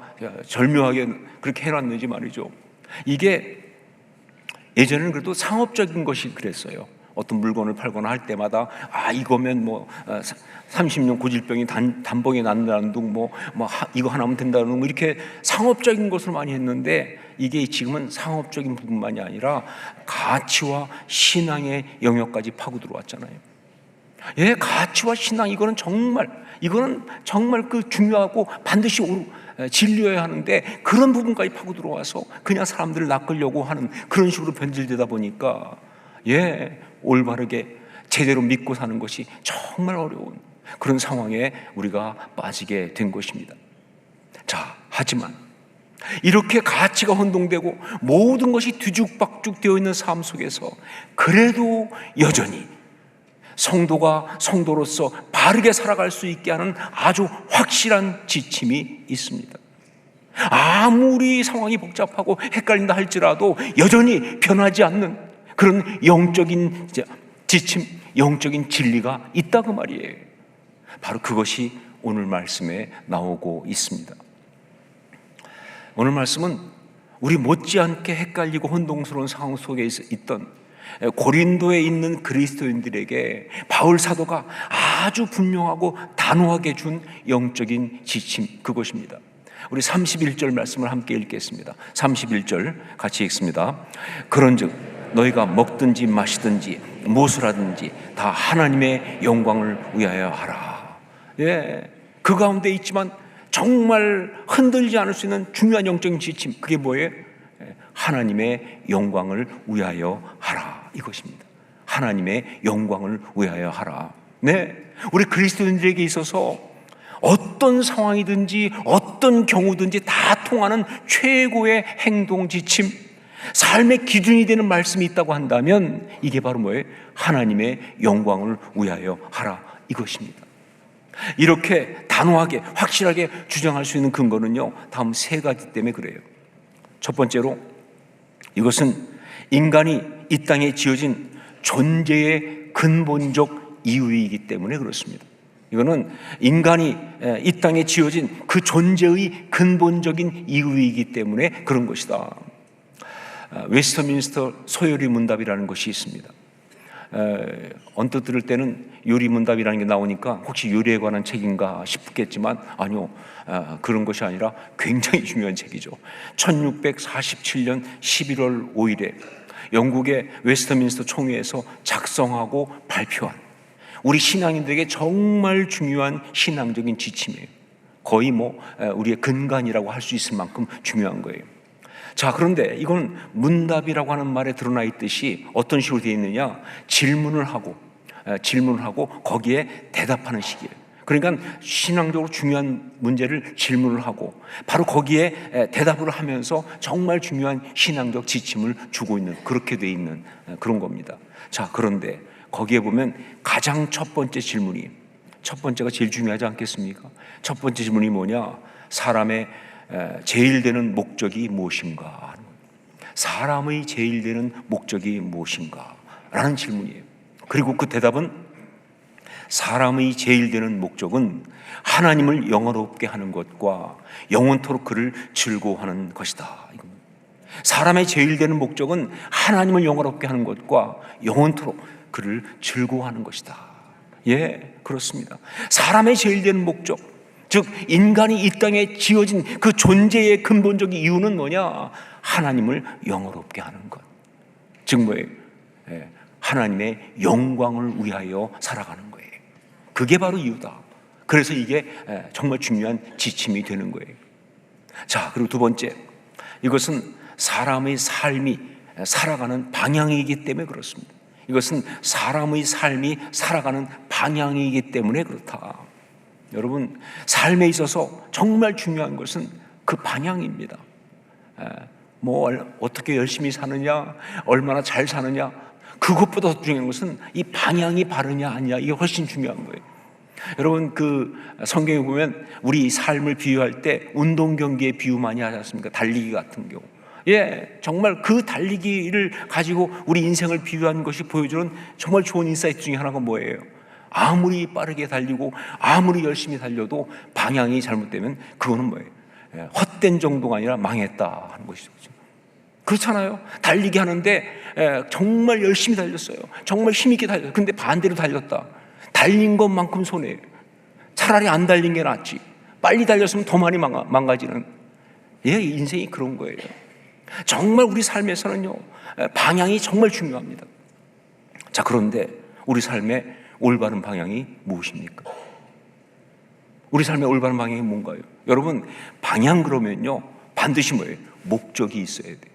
절묘하게 그렇게 해놨는지 말이죠. 이게 예전에는 그래도 상업적인 것이 그랬어요. 어떤 물건을 팔거나 할 때마다 이거면 뭐 30년 고질병이 단번에 낫는다는 둥 이거 하나면 된다는 둥 이렇게 상업적인 것을 많이 했는데 이게 지금은 상업적인 부분만이 아니라 가치와 신앙의 영역까지 파고 들어왔잖아요. 가치와 신앙 이거는 정말 그 중요하고 반드시 진리여야 하는데 그런 부분까지 파고 들어와서 그냥 사람들을 낚으려고 하는 그런 식으로 변질되다 보니까 올바르게 제대로 믿고 사는 것이 정말 어려운 그런 상황에 우리가 빠지게 된 것입니다. 자, 하지만 이렇게 가치가 혼동되고 모든 것이 뒤죽박죽 되어 있는 삶 속에서 그래도 여전히 성도가 성도로서 바르게 살아갈 수 있게 하는 아주 확실한 지침이 있습니다. 아무리 상황이 복잡하고 헷갈린다 할지라도 여전히 변하지 않는 그런 영적인 지침, 영적인 진리가 있다고 말이에요. 바로 그것이 오늘 말씀에 나오고 있습니다. 오늘 말씀은 우리 못지않게 헷갈리고 혼동스러운 상황 속에 있던 고린도에 있는 그리스도인들에게 바울 사도가 아주 분명하고 단호하게 준 영적인 지침, 그것입니다. 우리 31절 말씀을 함께 읽겠습니다. 31절 같이 읽습니다. 그런즉 너희가 먹든지 마시든지 무엇을 하든지 다 하나님의 영광을 위하여 하라. 그 가운데 있지만 정말 흔들리지 않을 수 있는 중요한 영적인 지침, 그게 뭐예요? 하나님의 영광을 위하여 하라, 이것입니다. 하나님의 영광을 위하여 하라. 우리 그리스도인들에게 있어서 어떤 상황이든지 어떤 경우든지 다 통하는 최고의 행동 지침, 삶의 기준이 되는 말씀이 있다고 한다면 이게 바로 뭐예요? 하나님의 영광을 위하여 하라, 이것입니다. 이렇게 단호하게 확실하게 주장할 수 있는 근거는요, 다음 세 가지 때문에 그래요. 첫 번째로 이것은 인간이 이 땅에 지어진 존재의 근본적 이유이기 때문에 그렇습니다. 이거는 인간이 이 땅에 지어진 그 존재의 근본적인 이유이기 때문에 그런 것이다. 웨스터민스터 소요리 문답이라는 것이 있습니다. 언뜻 들을 때는 요리 문답이라는 게 나오니까 혹시 요리에 관한 책인가 싶겠지만 아니요, 그런 것이 아니라 굉장히 중요한 책이죠. 1647년 11월 5일에 영국의 웨스터민스터 총회에서 작성하고 발표한 우리 신앙인들에게 정말 중요한 신앙적인 지침이에요. 거의 우리의 근간이라고 할 수 있을 만큼 중요한 거예요. 자, 그런데 이건 문답이라고 하는 말에 드러나 있듯이 어떤 식으로 되어 있느냐, 질문을 하고 거기에 대답하는 식이에요. 그러니까 신앙적으로 중요한 문제를 질문을 하고 바로 거기에 대답을 하면서 정말 중요한 신앙적 지침을 주고 있는, 그렇게 되어 있는 그런 겁니다. 자, 그런데 거기에 보면 가장 첫 번째 질문이, 첫 번째가 제일 중요하지 않겠습니까? 첫 번째 질문이 뭐냐, 사람의 제일 되는 목적이 무엇인가? 사람의 제일 되는 목적이 무엇인가? 라는 질문이에요. 그리고 그 대답은 사람의 제일 되는 목적은 하나님을 영원롭게 하는 것과 영원토록 그를 즐거워하는 것이다. 사람의 제일 되는 목적은 하나님을 영원롭게 하는 것과 영원토록 그를 즐거워하는 것이다. 그렇습니다. 사람의 제일 되는 목적, 즉 인간이 이 땅에 지어진 그 존재의 근본적인 이유는 뭐냐? 하나님을 영원롭게 하는 것. 즉 뭐예요? 하나님의 영광을 위하여 살아가는 거예요. 그게 바로 이유다. 그래서 이게 정말 중요한 지침이 되는 거예요. 자, 그리고 두 번째, 이것은 사람의 삶이 살아가는 방향이기 때문에 그렇습니다. 이것은 사람의 삶이 살아가는 방향이기 때문에 그렇다. 여러분, 삶에 있어서 정말 중요한 것은 그 방향입니다. 뭐 어떻게 열심히 사느냐, 얼마나 잘 사느냐, 그것보다 더 중요한 것은 이 방향이 바르냐 아니냐, 이게 훨씬 중요한 거예요. 여러분, 그 성경에 보면 우리 삶을 비유할 때 운동 경기에 비유 많이 하지 않습니까? 달리기 같은 경우. 예, 정말 그 달리기를 가지고 우리 인생을 비유한 것이 보여주는 정말 좋은 인사이트 중에 하나가 뭐예요? 아무리 빠르게 달리고 아무리 열심히 달려도 방향이 잘못되면 그거는 뭐예요? 헛된 정도가 아니라 망했다 하는 것이죠. 그렇잖아요. 달리기 하는데 정말 열심히 달렸어요. 정말 힘있게 달렸어요. 근데 반대로 달렸다. 달린 것만큼 손해예요. 차라리 안 달린 게 낫지. 빨리 달렸으면 더 많이 망가지는. 예, 인생이 그런 거예요. 정말 우리 삶에서는요, 방향이 정말 중요합니다. 자, 그런데 우리 삶의 올바른 방향이 무엇입니까? 우리 삶의 올바른 방향이 뭔가요? 여러분, 방향 그러면요, 반드시 뭐예요? 목적이 있어야 돼요.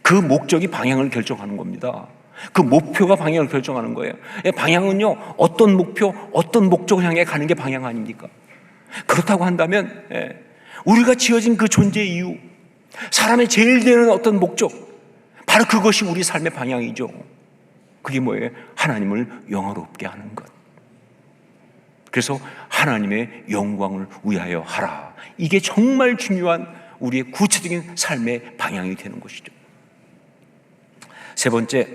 그 목적이 방향을 결정하는 겁니다. 그 목표가 방향을 결정하는 거예요. 방향은요, 어떤 목표, 어떤 목적을 향해 가는 게 방향 아닙니까? 그렇다고 한다면 우리가 지어진 그 존재 이유, 사람의 제일 되는 어떤 목적, 바로 그것이 우리 삶의 방향이죠. 그게 뭐예요? 하나님을 영화롭게 하는 것. 그래서 하나님의 영광을 위하여 하라. 이게 정말 중요한 우리의 구체적인 삶의 방향이 되는 것이죠. 세 번째,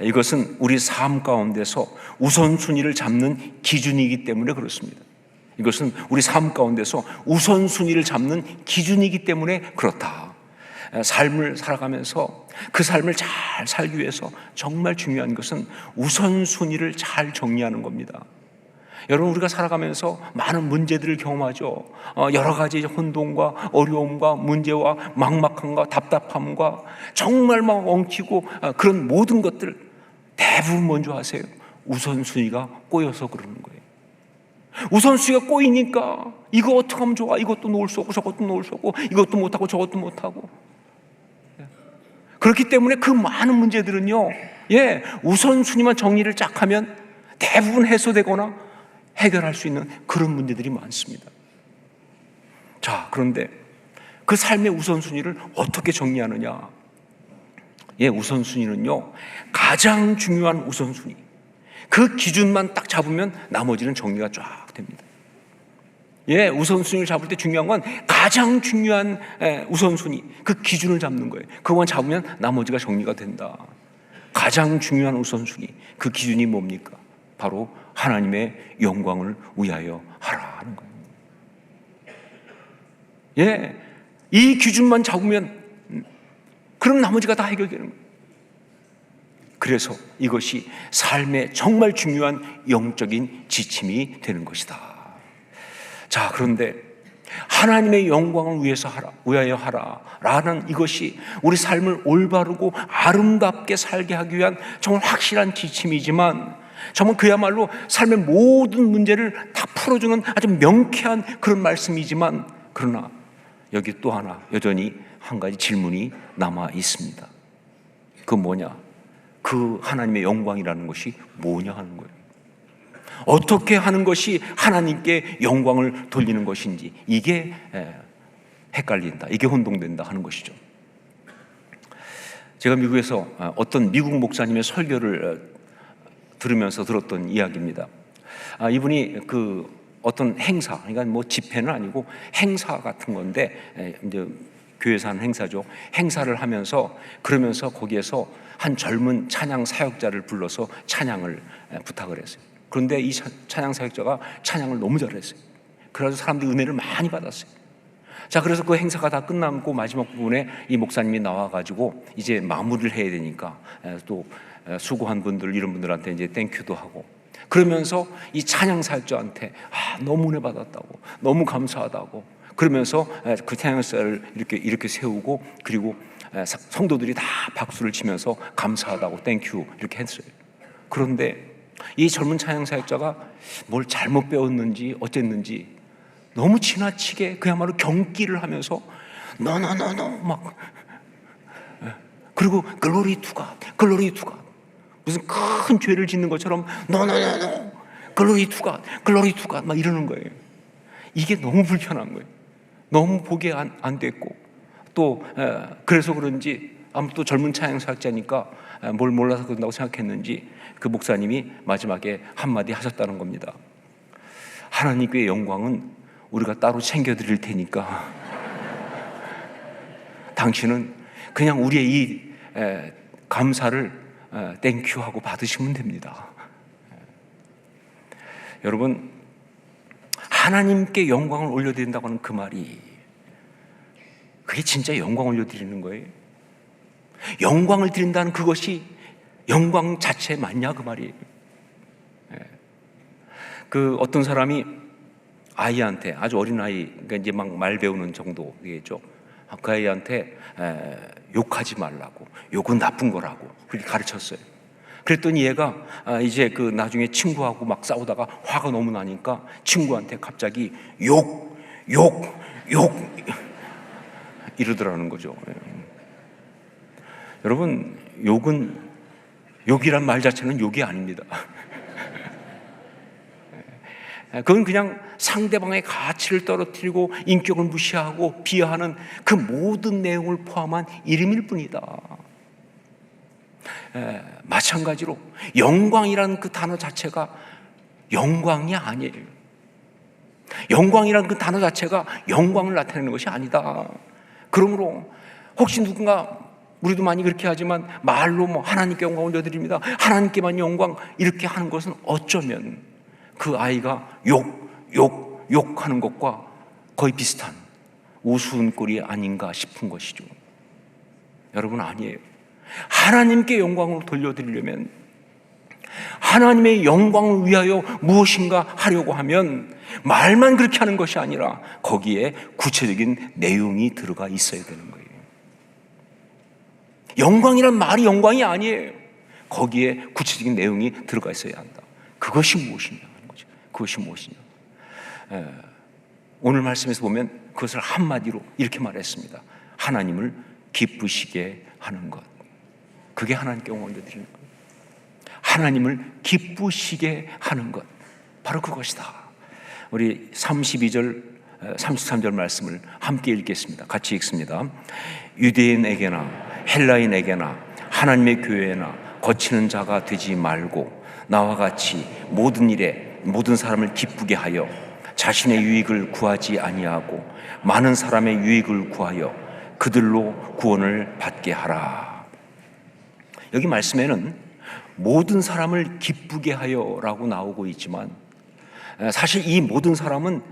이것은 우리 삶 가운데서 우선순위를 잡는 기준이기 때문에 그렇습니다. 이것은 우리 삶 가운데서 우선순위를 잡는 기준이기 때문에 그렇다. 삶을 살아가면서 그 삶을 잘 살기 위해서 정말 중요한 것은 우선순위를 잘 정리하는 겁니다. 여러분, 우리가 살아가면서 많은 문제들을 경험하죠. 여러 가지 혼돈과 어려움과 문제와 막막함과 답답함과 정말 막 엉키고 그런 모든 것들 대부분 먼저 하세요. 우선순위가 꼬여서 그러는 거예요. 우선순위가 꼬이니까 이거 어떻게 하면 좋아? 이것도 놓을 수 없고 저것도 놓을 수 없고 이것도 못하고 저것도 못하고. 그렇기 때문에 그 많은 문제들은요, 우선순위만 정리를 쫙 하면 대부분 해소되거나 해결할 수 있는 그런 문제들이 많습니다. 자, 그런데 그 삶의 우선순위를 어떻게 정리하느냐? 우선순위는요, 가장 중요한 우선순위, 그 기준만 딱 잡으면 나머지는 정리가 쫙 됩니다. 우선순위를 잡을 때 중요한 건 가장 중요한 우선순위, 그 기준을 잡는 거예요. 그것만 잡으면 나머지가 정리가 된다. 가장 중요한 우선순위, 그 기준이 뭡니까? 바로 하나님의 영광을 위하여 하라 하는 거예요. 이 기준만 잡으면 그럼 나머지가 다 해결되는 거예요. 그래서 이것이 삶의 정말 중요한 영적인 지침이 되는 것이다. 자, 그런데 하나님의 영광을 위하여 하라 라는 이것이 우리 삶을 올바르고 아름답게 살게 하기 위한 정말 확실한 지침이지만, 정말 그야말로 삶의 모든 문제를 다 풀어주는 아주 명쾌한 그런 말씀이지만, 그러나 여기 또 하나 여전히 한 가지 질문이 남아 있습니다. 그 뭐냐? 그 하나님의 영광이라는 것이 뭐냐 하는 거예요. 어떻게 하는 것이 하나님께 영광을 돌리는 것인지, 이게 헷갈린다, 이게 혼동된다 하는 것이죠. 제가 미국에서 어떤 미국 목사님의 설교를 들으면서 들었던 이야기입니다. 이분이 그 어떤 행사, 그러니까 뭐 집회는 아니고 행사 같은 건데, 이제 교회에서 하는 행사죠. 행사를 하면서 그러면서 거기에서 한 젊은 찬양 사역자를 불러서 찬양을 부탁을 했어요. 그런데 이 찬양 사역자가 찬양을 너무 잘했어요. 그래서 사람들이 은혜를 많이 받았어요. 자, 그래서 그 행사가 다 끝나고 마지막 부분에 이 목사님이 나와가지고 이제 마무리를 해야 되니까 또 수고한 분들, 이런 분들한테 이제 땡큐도 하고, 그러면서 이 찬양 사역자한테 너무 은혜 받았다고, 너무 감사하다고, 그러면서 그 찬양사를 이렇게 세우고, 그리고 성도들이 다 박수를 치면서 감사하다고 땡큐 이렇게 했어요. 그런데 이 젊은 찬양사역자가 뭘 잘못 배웠는지 어쨌는지 너무 지나치게 그야말로 경기를 하면서 너너너너 막, 그리고 글로리 투가 무슨 큰 죄를 짓는 것처럼 너너너너 글로리 투가 막 이러는 거예요. 이게 너무 불편한 거예요. 너무 보기 안 됐고, 또 그래서 그런지 아무튼 또 젊은 찬양사역자니까 뭘 몰라서 그런다고 생각했는지 그 목사님이 마지막에 한마디 하셨다는 겁니다. 하나님께 영광은 우리가 따로 챙겨드릴 테니까 당신은 그냥 우리의 이 감사를 땡큐 하고 받으시면 됩니다. 여러분, 하나님께 영광을 올려드린다고 하는 그 말이, 그게 진짜 영광 올려드리는 거예요? 영광을 드린다는 그것이 영광 자체 맞냐 그 말이에요. 그 어떤 사람이 아이한테, 아주 어린 아이, 그러니까 이제 막 말 배우는 정도겠죠. 그 아이한테 욕하지 말라고, 욕은 나쁜 거라고 그렇게 가르쳤어요. 그랬더니 얘가 이제 그 나중에 친구하고 막 싸우다가 화가 너무 나니까 친구한테 갑자기 욕 이러더라는 거죠. 여러분, 욕이란 말 자체는 욕이 아닙니다. 그건 그냥 상대방의 가치를 떨어뜨리고 인격을 무시하고 비하하는 그 모든 내용을 포함한 이름일 뿐이다. 마찬가지로 영광이라는 그 단어 자체가 영광이 아니에요. 영광이라는 그 단어 자체가 영광을 나타내는 것이 아니다. 그러므로 혹시 누군가, 우리도 많이 그렇게 하지만 말로 뭐 하나님께 영광 올려드립니다, 하나님께만 영광, 이렇게 하는 것은 어쩌면 그 아이가 욕하는 것과 거의 비슷한 우스운 꼴이 아닌가 싶은 것이죠. 여러분, 아니에요. 하나님께 영광을 돌려드리려면, 하나님의 영광을 위하여 무엇인가 하려고 하면 말만 그렇게 하는 것이 아니라 거기에 구체적인 내용이 들어가 있어야 되는 거예요. 영광이란 말이 영광이 아니에요. 거기에 구체적인 내용이 들어가 있어야 한다. 그것이 무엇이냐 하는 거죠. 그것이 무엇이냐. 오늘 말씀에서 보면 그것을 한마디로 이렇게 말했습니다. 하나님을 기쁘시게 하는 것. 그게 하나님께 영광을 드리는 것. 하나님을 기쁘시게 하는 것, 바로 그것이다. 우리 32절, 33절 말씀을 함께 읽겠습니다. 같이 읽습니다. 유대인에게나 헬라인에게나 하나님의 교회나 거치는 자가 되지 말고 나와 같이 모든 일에 모든 사람을 기쁘게 하여 자신의 유익을 구하지 아니하고 많은 사람의 유익을 구하여 그들로 구원을 받게 하라. 여기 말씀에는 모든 사람을 기쁘게 하여라고 나오고 있지만, 사실 이 모든 사람은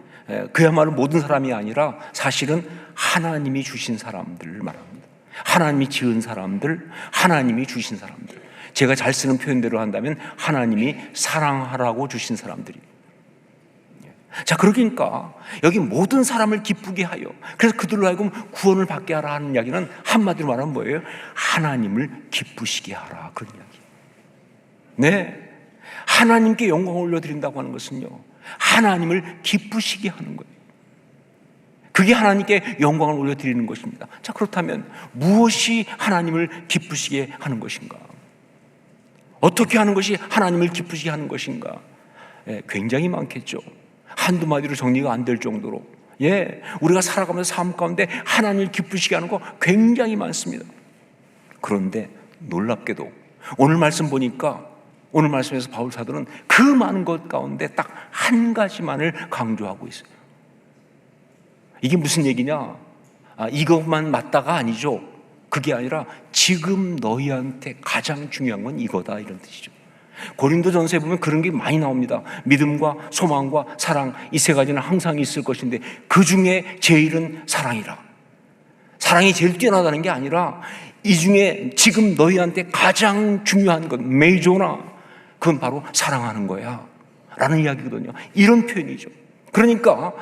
그야말로 모든 사람이 아니라 사실은 하나님이 주신 사람들을 말합니다. 하나님이 지은 사람들, 하나님이 주신 사람들. 제가 잘 쓰는 표현대로 한다면 하나님이 사랑하라고 주신 사람들이. 자, 그러니까 여기 모든 사람을 기쁘게 하여, 그래서 그들로 하여금 구원을 받게 하라 하는 이야기는 한마디로 말하면 뭐예요? 하나님을 기쁘시게 하라, 그런 이야기. 네, 하나님께 영광을 올려드린다고 하는 것은요, 하나님을 기쁘시게 하는 거예요. 그게 하나님께 영광을 올려드리는 것입니다. 자, 그렇다면 무엇이 하나님을 기쁘시게 하는 것인가? 어떻게 하는 것이 하나님을 기쁘시게 하는 것인가? 굉장히 많겠죠. 한두 마디로 정리가 안 될 정도로, 우리가 살아가면서 삶 가운데 하나님을 기쁘시게 하는 거 굉장히 많습니다. 그런데 놀랍게도 오늘 말씀 보니까, 오늘 말씀에서 바울 사도는 그 많은 것 가운데 딱 한 가지만을 강조하고 있어요. 이게 무슨 얘기냐? 이것만 맞다가 아니죠. 그게 아니라 지금 너희한테 가장 중요한 건 이거다, 이런 뜻이죠. 고린도전서에 보면 그런 게 많이 나옵니다. 믿음과 소망과 사랑, 이 세 가지는 항상 있을 것인데 그 중에 제일은 사랑이라. 사랑이 제일 뛰어나다는 게 아니라 이 중에 지금 너희한테 가장 중요한 건, 메이저나, 그건 바로 사랑하는 거야 라는 이야기거든요. 이런 표현이죠. 그러니까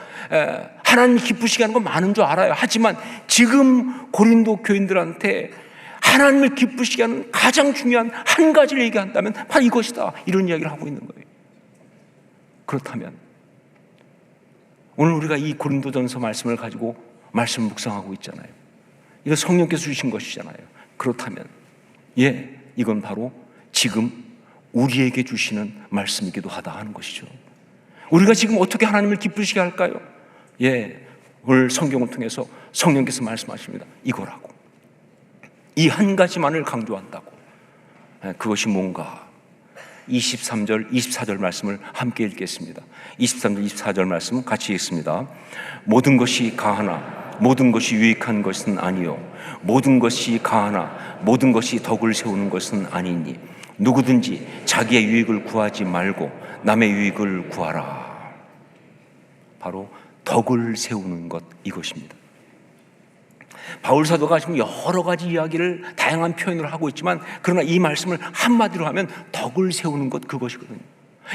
하나님 기쁘시게 하는 건 많은 줄 알아요. 하지만 지금 고린도 교인들한테 하나님을 기쁘시게 하는 가장 중요한 한 가지를 얘기한다면 바로 이것이다, 이런 이야기를 하고 있는 거예요. 그렇다면 오늘 우리가 이 고린도전서 말씀을 가지고 말씀 묵상하고 있잖아요. 이거 성령께서 주신 것이잖아요. 그렇다면 이건 바로 지금 우리에게 주시는 말씀이기도 하다 하는 것이죠. 우리가 지금 어떻게 하나님을 기쁘시게 할까요? 오늘 성경을 통해서 성령께서 말씀하십니다. 이거라고. 이 한 가지만을 강조한다고. 그것이 뭔가? 23절, 24절 말씀을 함께 읽겠습니다. 23절, 24절 말씀은 같이 읽습니다. 모든 것이 가하나 모든 것이 유익한 것은 아니요 모든 것이 가하나 모든 것이 덕을 세우는 것은 아니니 누구든지 자기의 유익을 구하지 말고 남의 유익을 구하라. 바로 덕을 세우는 것, 이것입니다. 바울 사도가 지금 여러 가지 이야기를 다양한 표현을 하고 있지만 그러나 이 말씀을 한마디로 하면 덕을 세우는 것, 그것이거든요.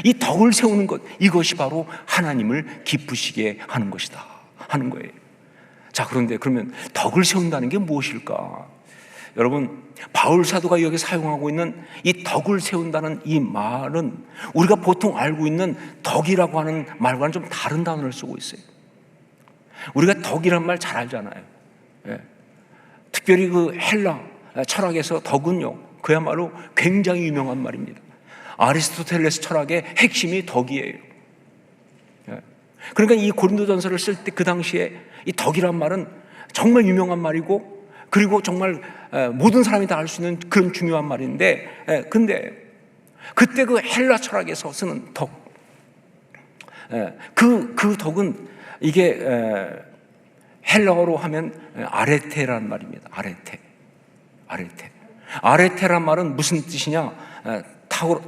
이 덕을 세우는 것, 이것이 바로 하나님을 기쁘시게 하는 것이다 하는 거예요. 자, 그런데 그러면 덕을 세운다는 게 무엇일까? 여러분, 바울 사도가 여기 사용하고 있는 이 덕을 세운다는 이 말은 우리가 보통 알고 있는 덕이라고 하는 말과는 좀 다른 단어를 쓰고 있어요. 우리가 덕이란 말 잘 알잖아요. 특별히 그 헬라 철학에서 덕은요, 그야말로 굉장히 유명한 말입니다. 아리스토텔레스 철학의 핵심이 덕이에요. 그러니까 이 고린도전서를 쓸 때 그 당시에 이 덕이란 말은 정말 유명한 말이고, 그리고 정말 모든 사람이 다 알 수 있는 그런 중요한 말인데, 근데 그때 그 헬라 철학에서 쓰는 덕, 그 덕은 이게 헬라어로 하면 아레테란 말입니다. 아레테란 말은 무슨 뜻이냐?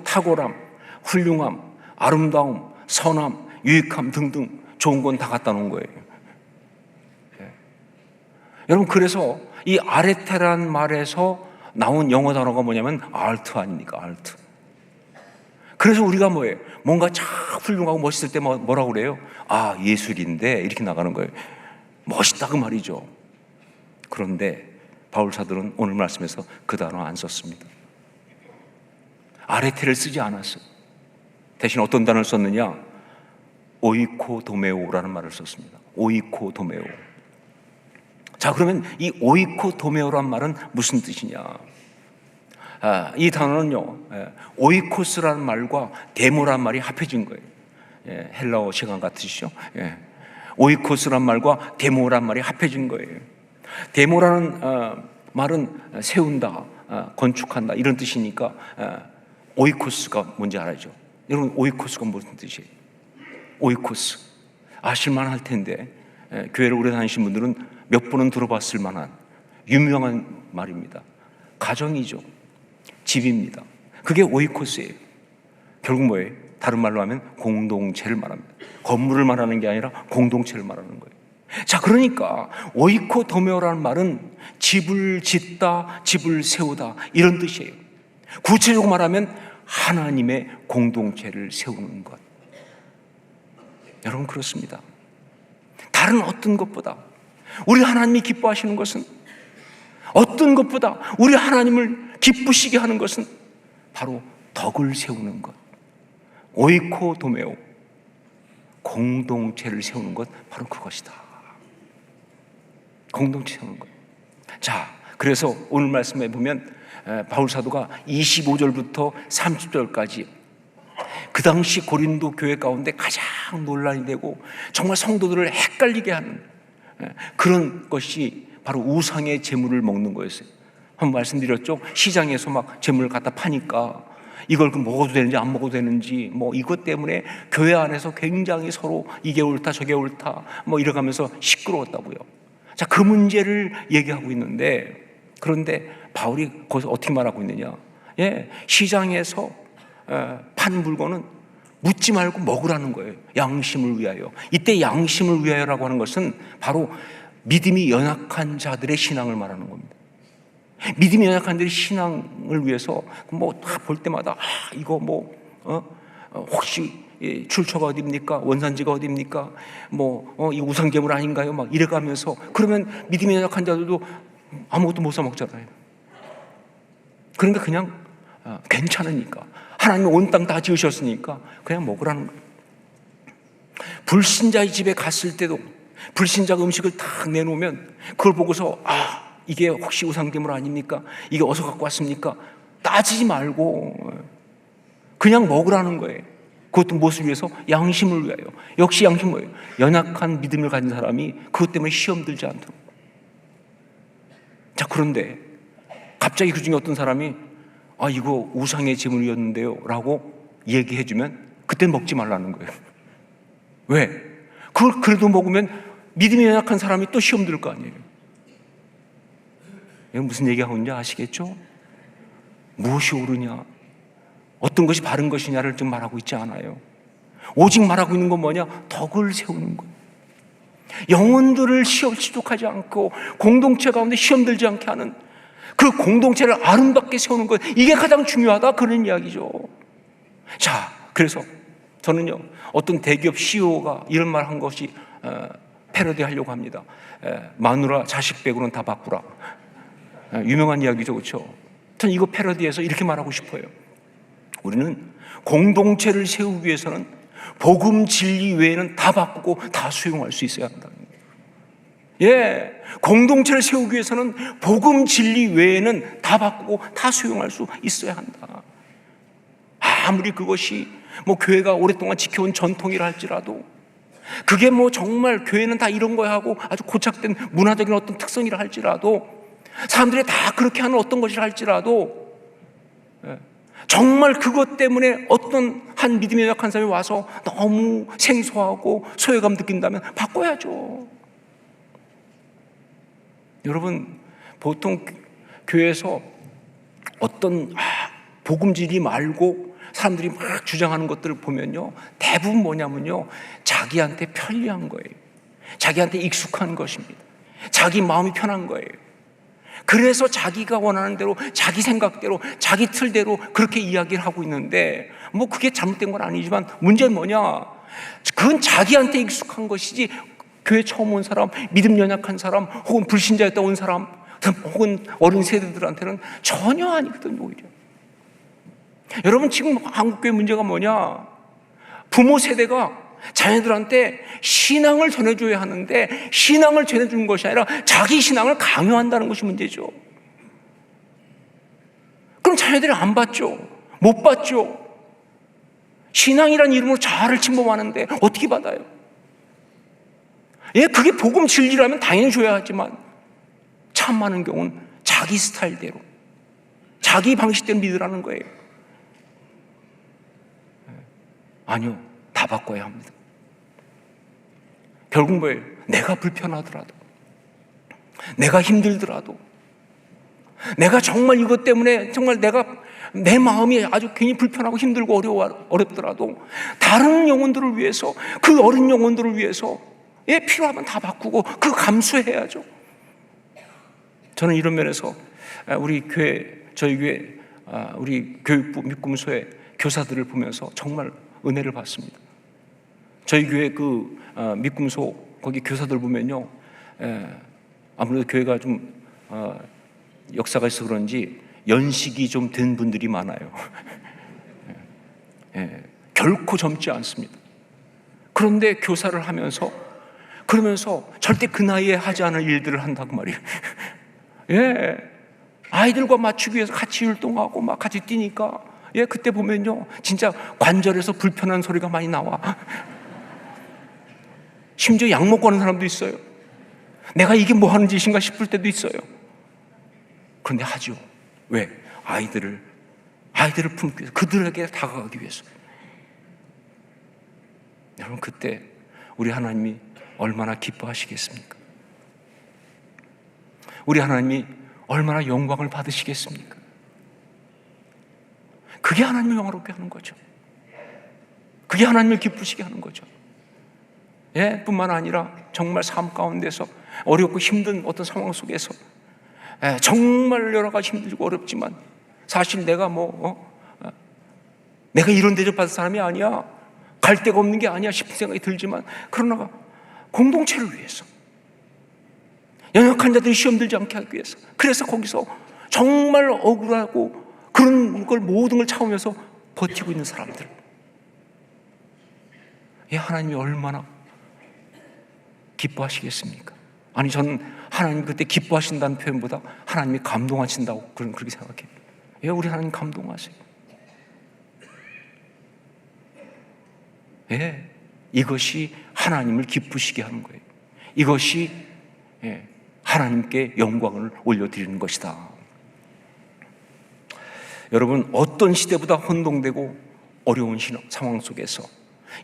탁월함, 훌륭함, 아름다움, 선함, 유익함 등등 좋은 건 다 갖다 놓은 거예요. 여러분, 그래서 이 아레테란 말에서 나온 영어 단어가 뭐냐면 알트 아닙니까? 알트. 그래서 우리가 뭐예요? 뭔가 참 훌륭하고 멋있을 때 뭐라고 그래요? 아, 예술인데, 이렇게 나가는 거예요. 멋있다 그 말이죠. 그런데 바울 사도는 오늘 말씀에서 그 단어 안 썼습니다. 아레테를 쓰지 않았어요. 대신 어떤 단어를 썼느냐? 오이코도메오라는 말을 썼습니다. 오이코도메오. 자, 그러면 이 오이코도메오란 말은 무슨 뜻이냐? 이 단어는요, 오이코스라는 말과 데모란 말이 합해진 거예요. 헬라어 시간 같으시죠? 오이코스란 말과 데모란 말이 합해진 거예요. 데모라는 말은 세운다, 건축한다, 이런 뜻이니까 오이코스가 뭔지 알아죠? 여러분, 오이코스가 무슨 뜻이에요? 오이코스 아실만 할 텐데, 교회를 오래 다니신 분들은 몇 번은 들어봤을 만한 유명한 말입니다. 가정이죠. 집입니다. 그게 오이코스예요. 결국 뭐예요? 다른 말로 하면 공동체를 말합니다. 건물을 말하는 게 아니라 공동체를 말하는 거예요. 자, 그러니까 오이코도메오라는 말은 집을 짓다, 집을 세우다, 이런 뜻이에요. 구체적으로 말하면 하나님의 공동체를 세우는 것. 여러분, 그렇습니다. 다른 어떤 것보다 우리 하나님이 기뻐하시는 것은, 어떤 것보다 우리 하나님을 기쁘시게 하는 것은 바로 덕을 세우는 것. 오이코도메오, 공동체를 세우는 것, 바로 그것이다. 공동체 세우는 것. 자, 그래서 오늘 말씀에 보면 바울 사도가 25절부터 30절까지 그 당시 고린도 교회 가운데 가장 논란이 되고 정말 성도들을 헷갈리게 하는 그런 것이 바로 우상의 제물을 먹는 거였어요. 한번 말씀드렸죠? 시장에서 막 제물을 갖다 파니까 이걸 먹어도 되는지 안 먹어도 되는지, 뭐 이것 때문에 교회 안에서 굉장히 서로 이게 옳다 저게 옳다 뭐 이래가면서 시끄러웠다고요. 자, 그 문제를 얘기하고 있는데, 그런데 바울이 거기서 어떻게 말하고 있느냐? 시장에서 파는 물건은 묻지 말고 먹으라는 거예요. 양심을 위하여. 이때 양심을 위하여라고 하는 것은 바로 믿음이 연약한 자들의 신앙을 말하는 겁니다. 믿음이 연약한 자들의 신앙을 위해서 뭐 다 볼 때마다 이거 뭐 혹시 출처가 어디입니까? 원산지가 어디입니까? 이 우상제물 아닌가요? 막 이래가면서, 그러면 믿음이 연약한 자들도 아무것도 못 사 먹잖아요. 그러니까 그냥 괜찮으니까, 하나님이 온 땅 다 지으셨으니까 그냥 먹으라는 거예요. 불신자의 집에 갔을 때도 불신자가 음식을 딱 내놓으면 그걸 보고서 이게 혹시 우상괴물 아닙니까? 이게 어디서 갖고 왔습니까? 따지지 말고 그냥 먹으라는 거예요. 그것도 무엇을 위해서? 양심을 위하여. 역시 양심은 뭐예요? 연약한 믿음을 가진 사람이 그것 때문에 시험 들지 않도록. 자, 그런데 갑자기 그 중에 어떤 사람이 이거 우상의 제물이었는데요 라고 얘기해주면 그때는 먹지 말라는 거예요. 왜? 그걸 그래도 먹으면 믿음이 연약한 사람이 또 시험 들 거 아니에요. 이거 무슨 얘기하고 있는지 아시겠죠? 무엇이 옳으냐, 어떤 것이 바른 것이냐를 좀 말하고 있지 않아요. 오직 말하고 있는 건 뭐냐? 덕을 세우는 것. 영혼들을 시족하지 않고 공동체 가운데 시험 들지 않게 하는 그 공동체를 아름답게 세우는 것, 이게 가장 중요하다, 그런 이야기죠. 자, 그래서 저는요, 어떤 대기업 CEO가 이런 말 한 것이 패러디 하려고 합니다. 마누라 자식 빼고는 다 바꾸라. 유명한 이야기죠, 그렇죠? 저는 이거 패러디해서 이렇게 말하고 싶어요. 우리는 공동체를 세우기 위해서는 복음 진리 외에는 다 바꾸고 다 수용할 수 있어야 한다는 거예요. 예, 공동체를 세우기 위해서는 복음 진리 외에는 다 바꾸고 다 수용할 수 있어야 한다. 아무리 그것이 교회가 오랫동안 지켜온 전통이라 할지라도, 그게 정말 교회는 다 이런 거야 하고 아주 고착된 문화적인 어떤 특성이라 할지라도, 사람들이 다 그렇게 하는 어떤 것이라 할지라도, 정말 그것 때문에 어떤 한 믿음이 연약한 사람이 와서 너무 생소하고 소외감 느낀다면 바꿔야죠. 여러분, 보통 교회에서 어떤 복음진리 말고 사람들이 막 주장하는 것들을 보면요, 대부분 뭐냐면요, 자기한테 편리한 거예요. 자기한테 익숙한 것입니다. 자기 마음이 편한 거예요. 그래서 자기가 원하는 대로, 자기 생각대로, 자기 틀대로 그렇게 이야기를 하고 있는데, 그게 잘못된 건 아니지만 문제는 뭐냐, 그건 자기한테 익숙한 것이지 교회 처음 온 사람, 믿음 연약한 사람, 혹은 불신자였다 온 사람, 혹은 어린 세대들한테는 전혀 아니거든, 오히려. 여러분, 지금 한국교회 문제가 뭐냐, 부모 세대가 자녀들한테 신앙을 전해줘야 하는데 신앙을 전해주는 것이 아니라 자기 신앙을 강요한다는 것이 문제죠. 그럼 자녀들이 안 받죠. 못 받죠. 신앙이란 이름으로 자아를 침범하는데 어떻게 받아요? 예, 그게 복음 진리라면 당연히 줘야 하지만 참 많은 경우는 자기 스타일대로, 자기 방식대로 믿으라는 거예요. 아니요, 다 바꿔야 합니다. 결국 뭐예요? 내가 불편하더라도, 내가 힘들더라도, 내가 정말 이것 때문에 정말 내 마음이 아주 괜히 불편하고 힘들고 어렵더라도 다른 영혼들을 위해서, 그 어린 영혼들을 위해서 필요하면 다 바꾸고 그 감수해야죠. 저는 이런 면에서 저희 교회 우리 교육부 믿음소의 교사들을 보면서 정말 은혜를 받습니다. 저희 교회 믿음소 거기 교사들 보면요, 아무래도 교회가 좀 역사가 있어 그런지 연식이 좀 된 분들이 많아요. 결코 젊지 않습니다. 그런데 교사를 하면서 그러면서 절대 그 나이에 하지 않을 일들을 한다고 말이에요. 예, 아이들과 맞추기 위해서 같이 율동하고 막 같이 뛰니까, 그때 보면요, 진짜 관절에서 불편한 소리가 많이 나와. 심지어 약 먹고 하는 사람도 있어요. 내가 이게 뭐 하는 짓인가 싶을 때도 있어요. 그런데 하죠. 왜? 아이들을 품기 위해서, 그들에게 다가가기 위해서. 여러분, 그때 우리 하나님이 얼마나 기뻐하시겠습니까? 우리 하나님이 얼마나 영광을 받으시겠습니까? 그게 하나님을 영화롭게 하는 거죠. 그게 하나님을 기쁘시게 하는 거죠. 뿐만 아니라 정말 삶 가운데서 어렵고 힘든 어떤 상황 속에서 정말 여러 가지 힘들고 어렵지만 사실 내가 내가 이런 대접 받을 사람이 아니야, 갈 데가 없는 게 아니야 싶은 생각이 들지만, 그러나 공동체를 위해서, 연약한 자들이 시험 들지 않게 하기 위해서, 그래서 거기서 정말 억울하고 그런 걸 모든 걸 참으면서 버티고 있는 사람들. 하나님이 얼마나 기뻐하시겠습니까? 아니, 저는 하나님 그때 기뻐하신다는 표현보다 하나님이 감동하신다고 그렇게 생각해요. 우리 하나님 감동하세요. 이것이 하나님을 기쁘시게 하는 거예요. 이것이 하나님께 영광을 올려드리는 것이다. 여러분, 어떤 시대보다 혼동되고 어려운 상황 속에서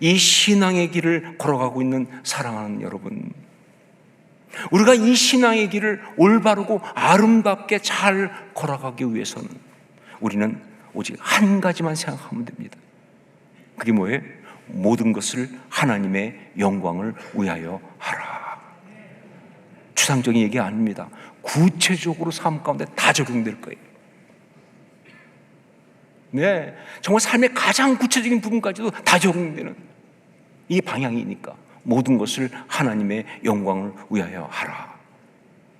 이 신앙의 길을 걸어가고 있는 사랑하는 여러분, 우리가 이 신앙의 길을 올바르고 아름답게 잘 걸어가기 위해서는 우리는 오직 한 가지만 생각하면 됩니다. 그게 뭐예요? 모든 것을 하나님의 영광을 위하여 하라. 추상적인 얘기 아닙니다. 구체적으로 삶 가운데 다 적용될 거예요. 네, 정말 삶의 가장 구체적인 부분까지도 다 적용되는 이 방향이니까 모든 것을 하나님의 영광을 위하여 하라.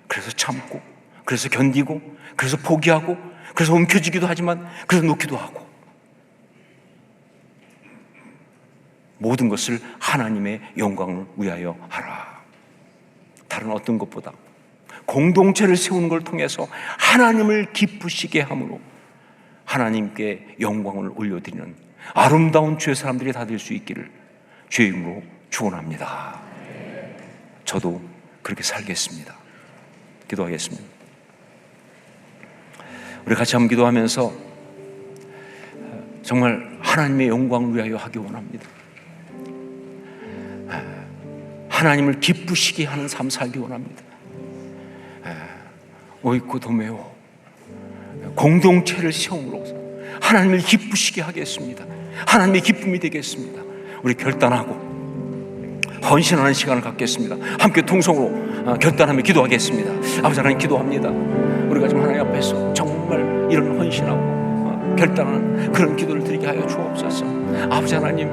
그래서 참고, 그래서 견디고, 그래서 포기하고, 그래서 움켜쥐기도 하지만 그래서 놓기도 하고, 모든 것을 하나님의 영광을 위하여 하라. 다른 어떤 것보다 공동체를 세우는 걸 통해서 하나님을 기쁘시게 함으로 하나님께 영광을 올려드리는 아름다운 주의 사람들이 다 될 수 있기를 주의 이름으로 축원합니다. 저도 그렇게 살겠습니다. 기도하겠습니다. 우리 같이 한번 기도하면서 정말 하나님의 영광을 위하여 하기 원합니다. 하나님을 기쁘시게 하는 삶 살기 원합니다. 오이코 도메오, 공동체를 세움으로써 하나님을 기쁘시게 하겠습니다. 하나님의 기쁨이 되겠습니다. 우리 결단하고 헌신하는 시간을 갖겠습니다. 함께 통성으로 결단하며 기도하겠습니다. 아버지 하나님, 기도합니다. 우리가 지금 하나님 앞에서 정말 이런 헌신하고 결단하는 그런 기도를 드리게 하여 주옵소서. 아버지 하나님,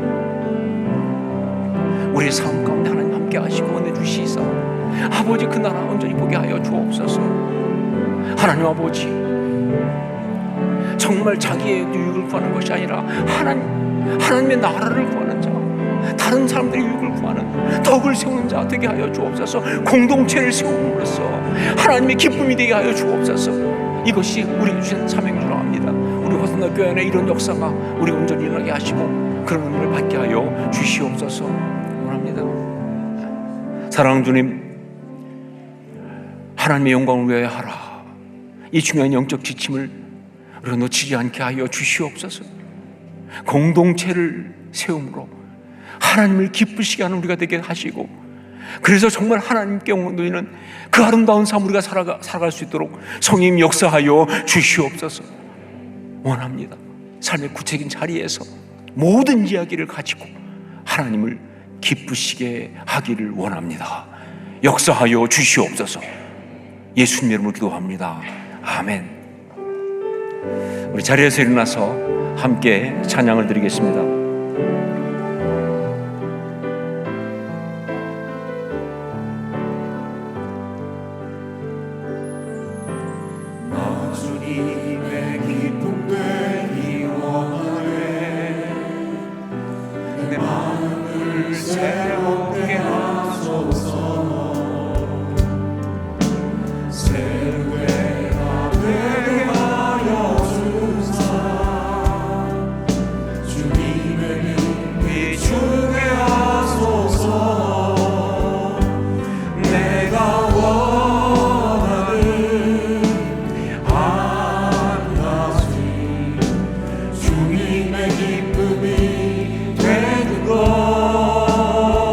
우리의 삶 가운데 하나님 함께 하시고 은혜 주시사 아버지 그 나라 온전히 보게 하여 주옵소서. 하나님 아버지, 정말 자기의 유익을 구하는 것이 아니라 하나님의 나라를 구하는 자, 다른 사람들의 유익을 구하는 덕을 세우는 자 되게 하여 주옵소서. 공동체를 세움으로써 하나님의 기쁨이 되게 하여 주옵소서. 이것이 우리에게 주신 사명인 줄 압니다. 우리 호산나 교회 안에 이런 역사가 우리 온전히 일어나게 하시고 그런 은혜를 받게 하여 주시옵소서 원합니다. 사랑하는 주님, 하나님의 영광을 위하여 하라. 이 중요한 영적 지침을 우리가 놓치지 않게 하여 주시옵소서. 공동체를 세움으로 하나님을 기쁘시게 하는 우리가 되게 하시고, 그래서 정말 하나님께 영광 돌리는 그 아름다운 삶 우리가 살아갈 수 있도록 성님 역사하여 주시옵소서 원합니다. 삶의 구체적인 자리에서 모든 이야기를 가지고 하나님을 기쁘시게 하기를 원합니다. 역사하여 주시옵소서. 예수님 이름으로 기도합니다. 아멘. 우리 자리에서 일어나서 함께 찬양을 드리겠습니다. 주님의 기쁨 되기 원하네. 내 마음을 새롭게 하소서. 새롭게가 되게 하여 주사. 주님의 빛 비추게 하소서. 내가 원하는 한 가지, 주님의 기쁨이 되는 것.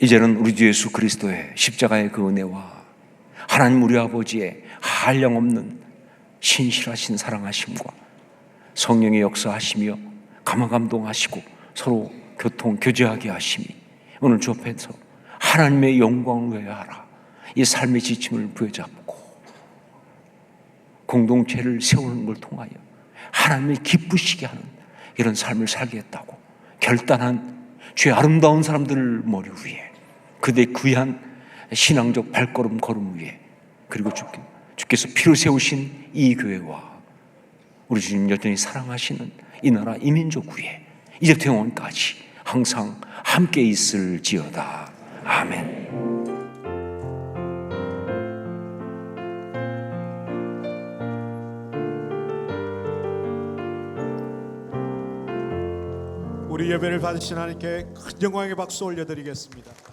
이제는 우리 주 예수 그리스도의 십자가의 그 은혜와 하나님 우리 아버지의 한량없는 신실하신 사랑하심과 성령의 역사하시며 감화감동하시고 서로 교제하게 하심이 오늘 주 앞에서 하나님의 영광을 외하라 이 삶의 지침을 부여잡고 공동체를 세우는 걸 통하여 하나님을 기쁘시게 하는 이런 삶을 살겠다고 결단한 주의 아름다운 사람들을 머리 위에 그대 귀한 신앙적 발걸음 걸음 위에 그리고 주께서 피로 세우신 이 교회와 우리 주님 여전히 사랑하시는 이 나라 이 민족 위에 이제부터 영원까지 항상 함께 있을지어다. 아멘. 우리 예배를 받으신 하나님께 큰 영광의 박수 올려드리겠습니다.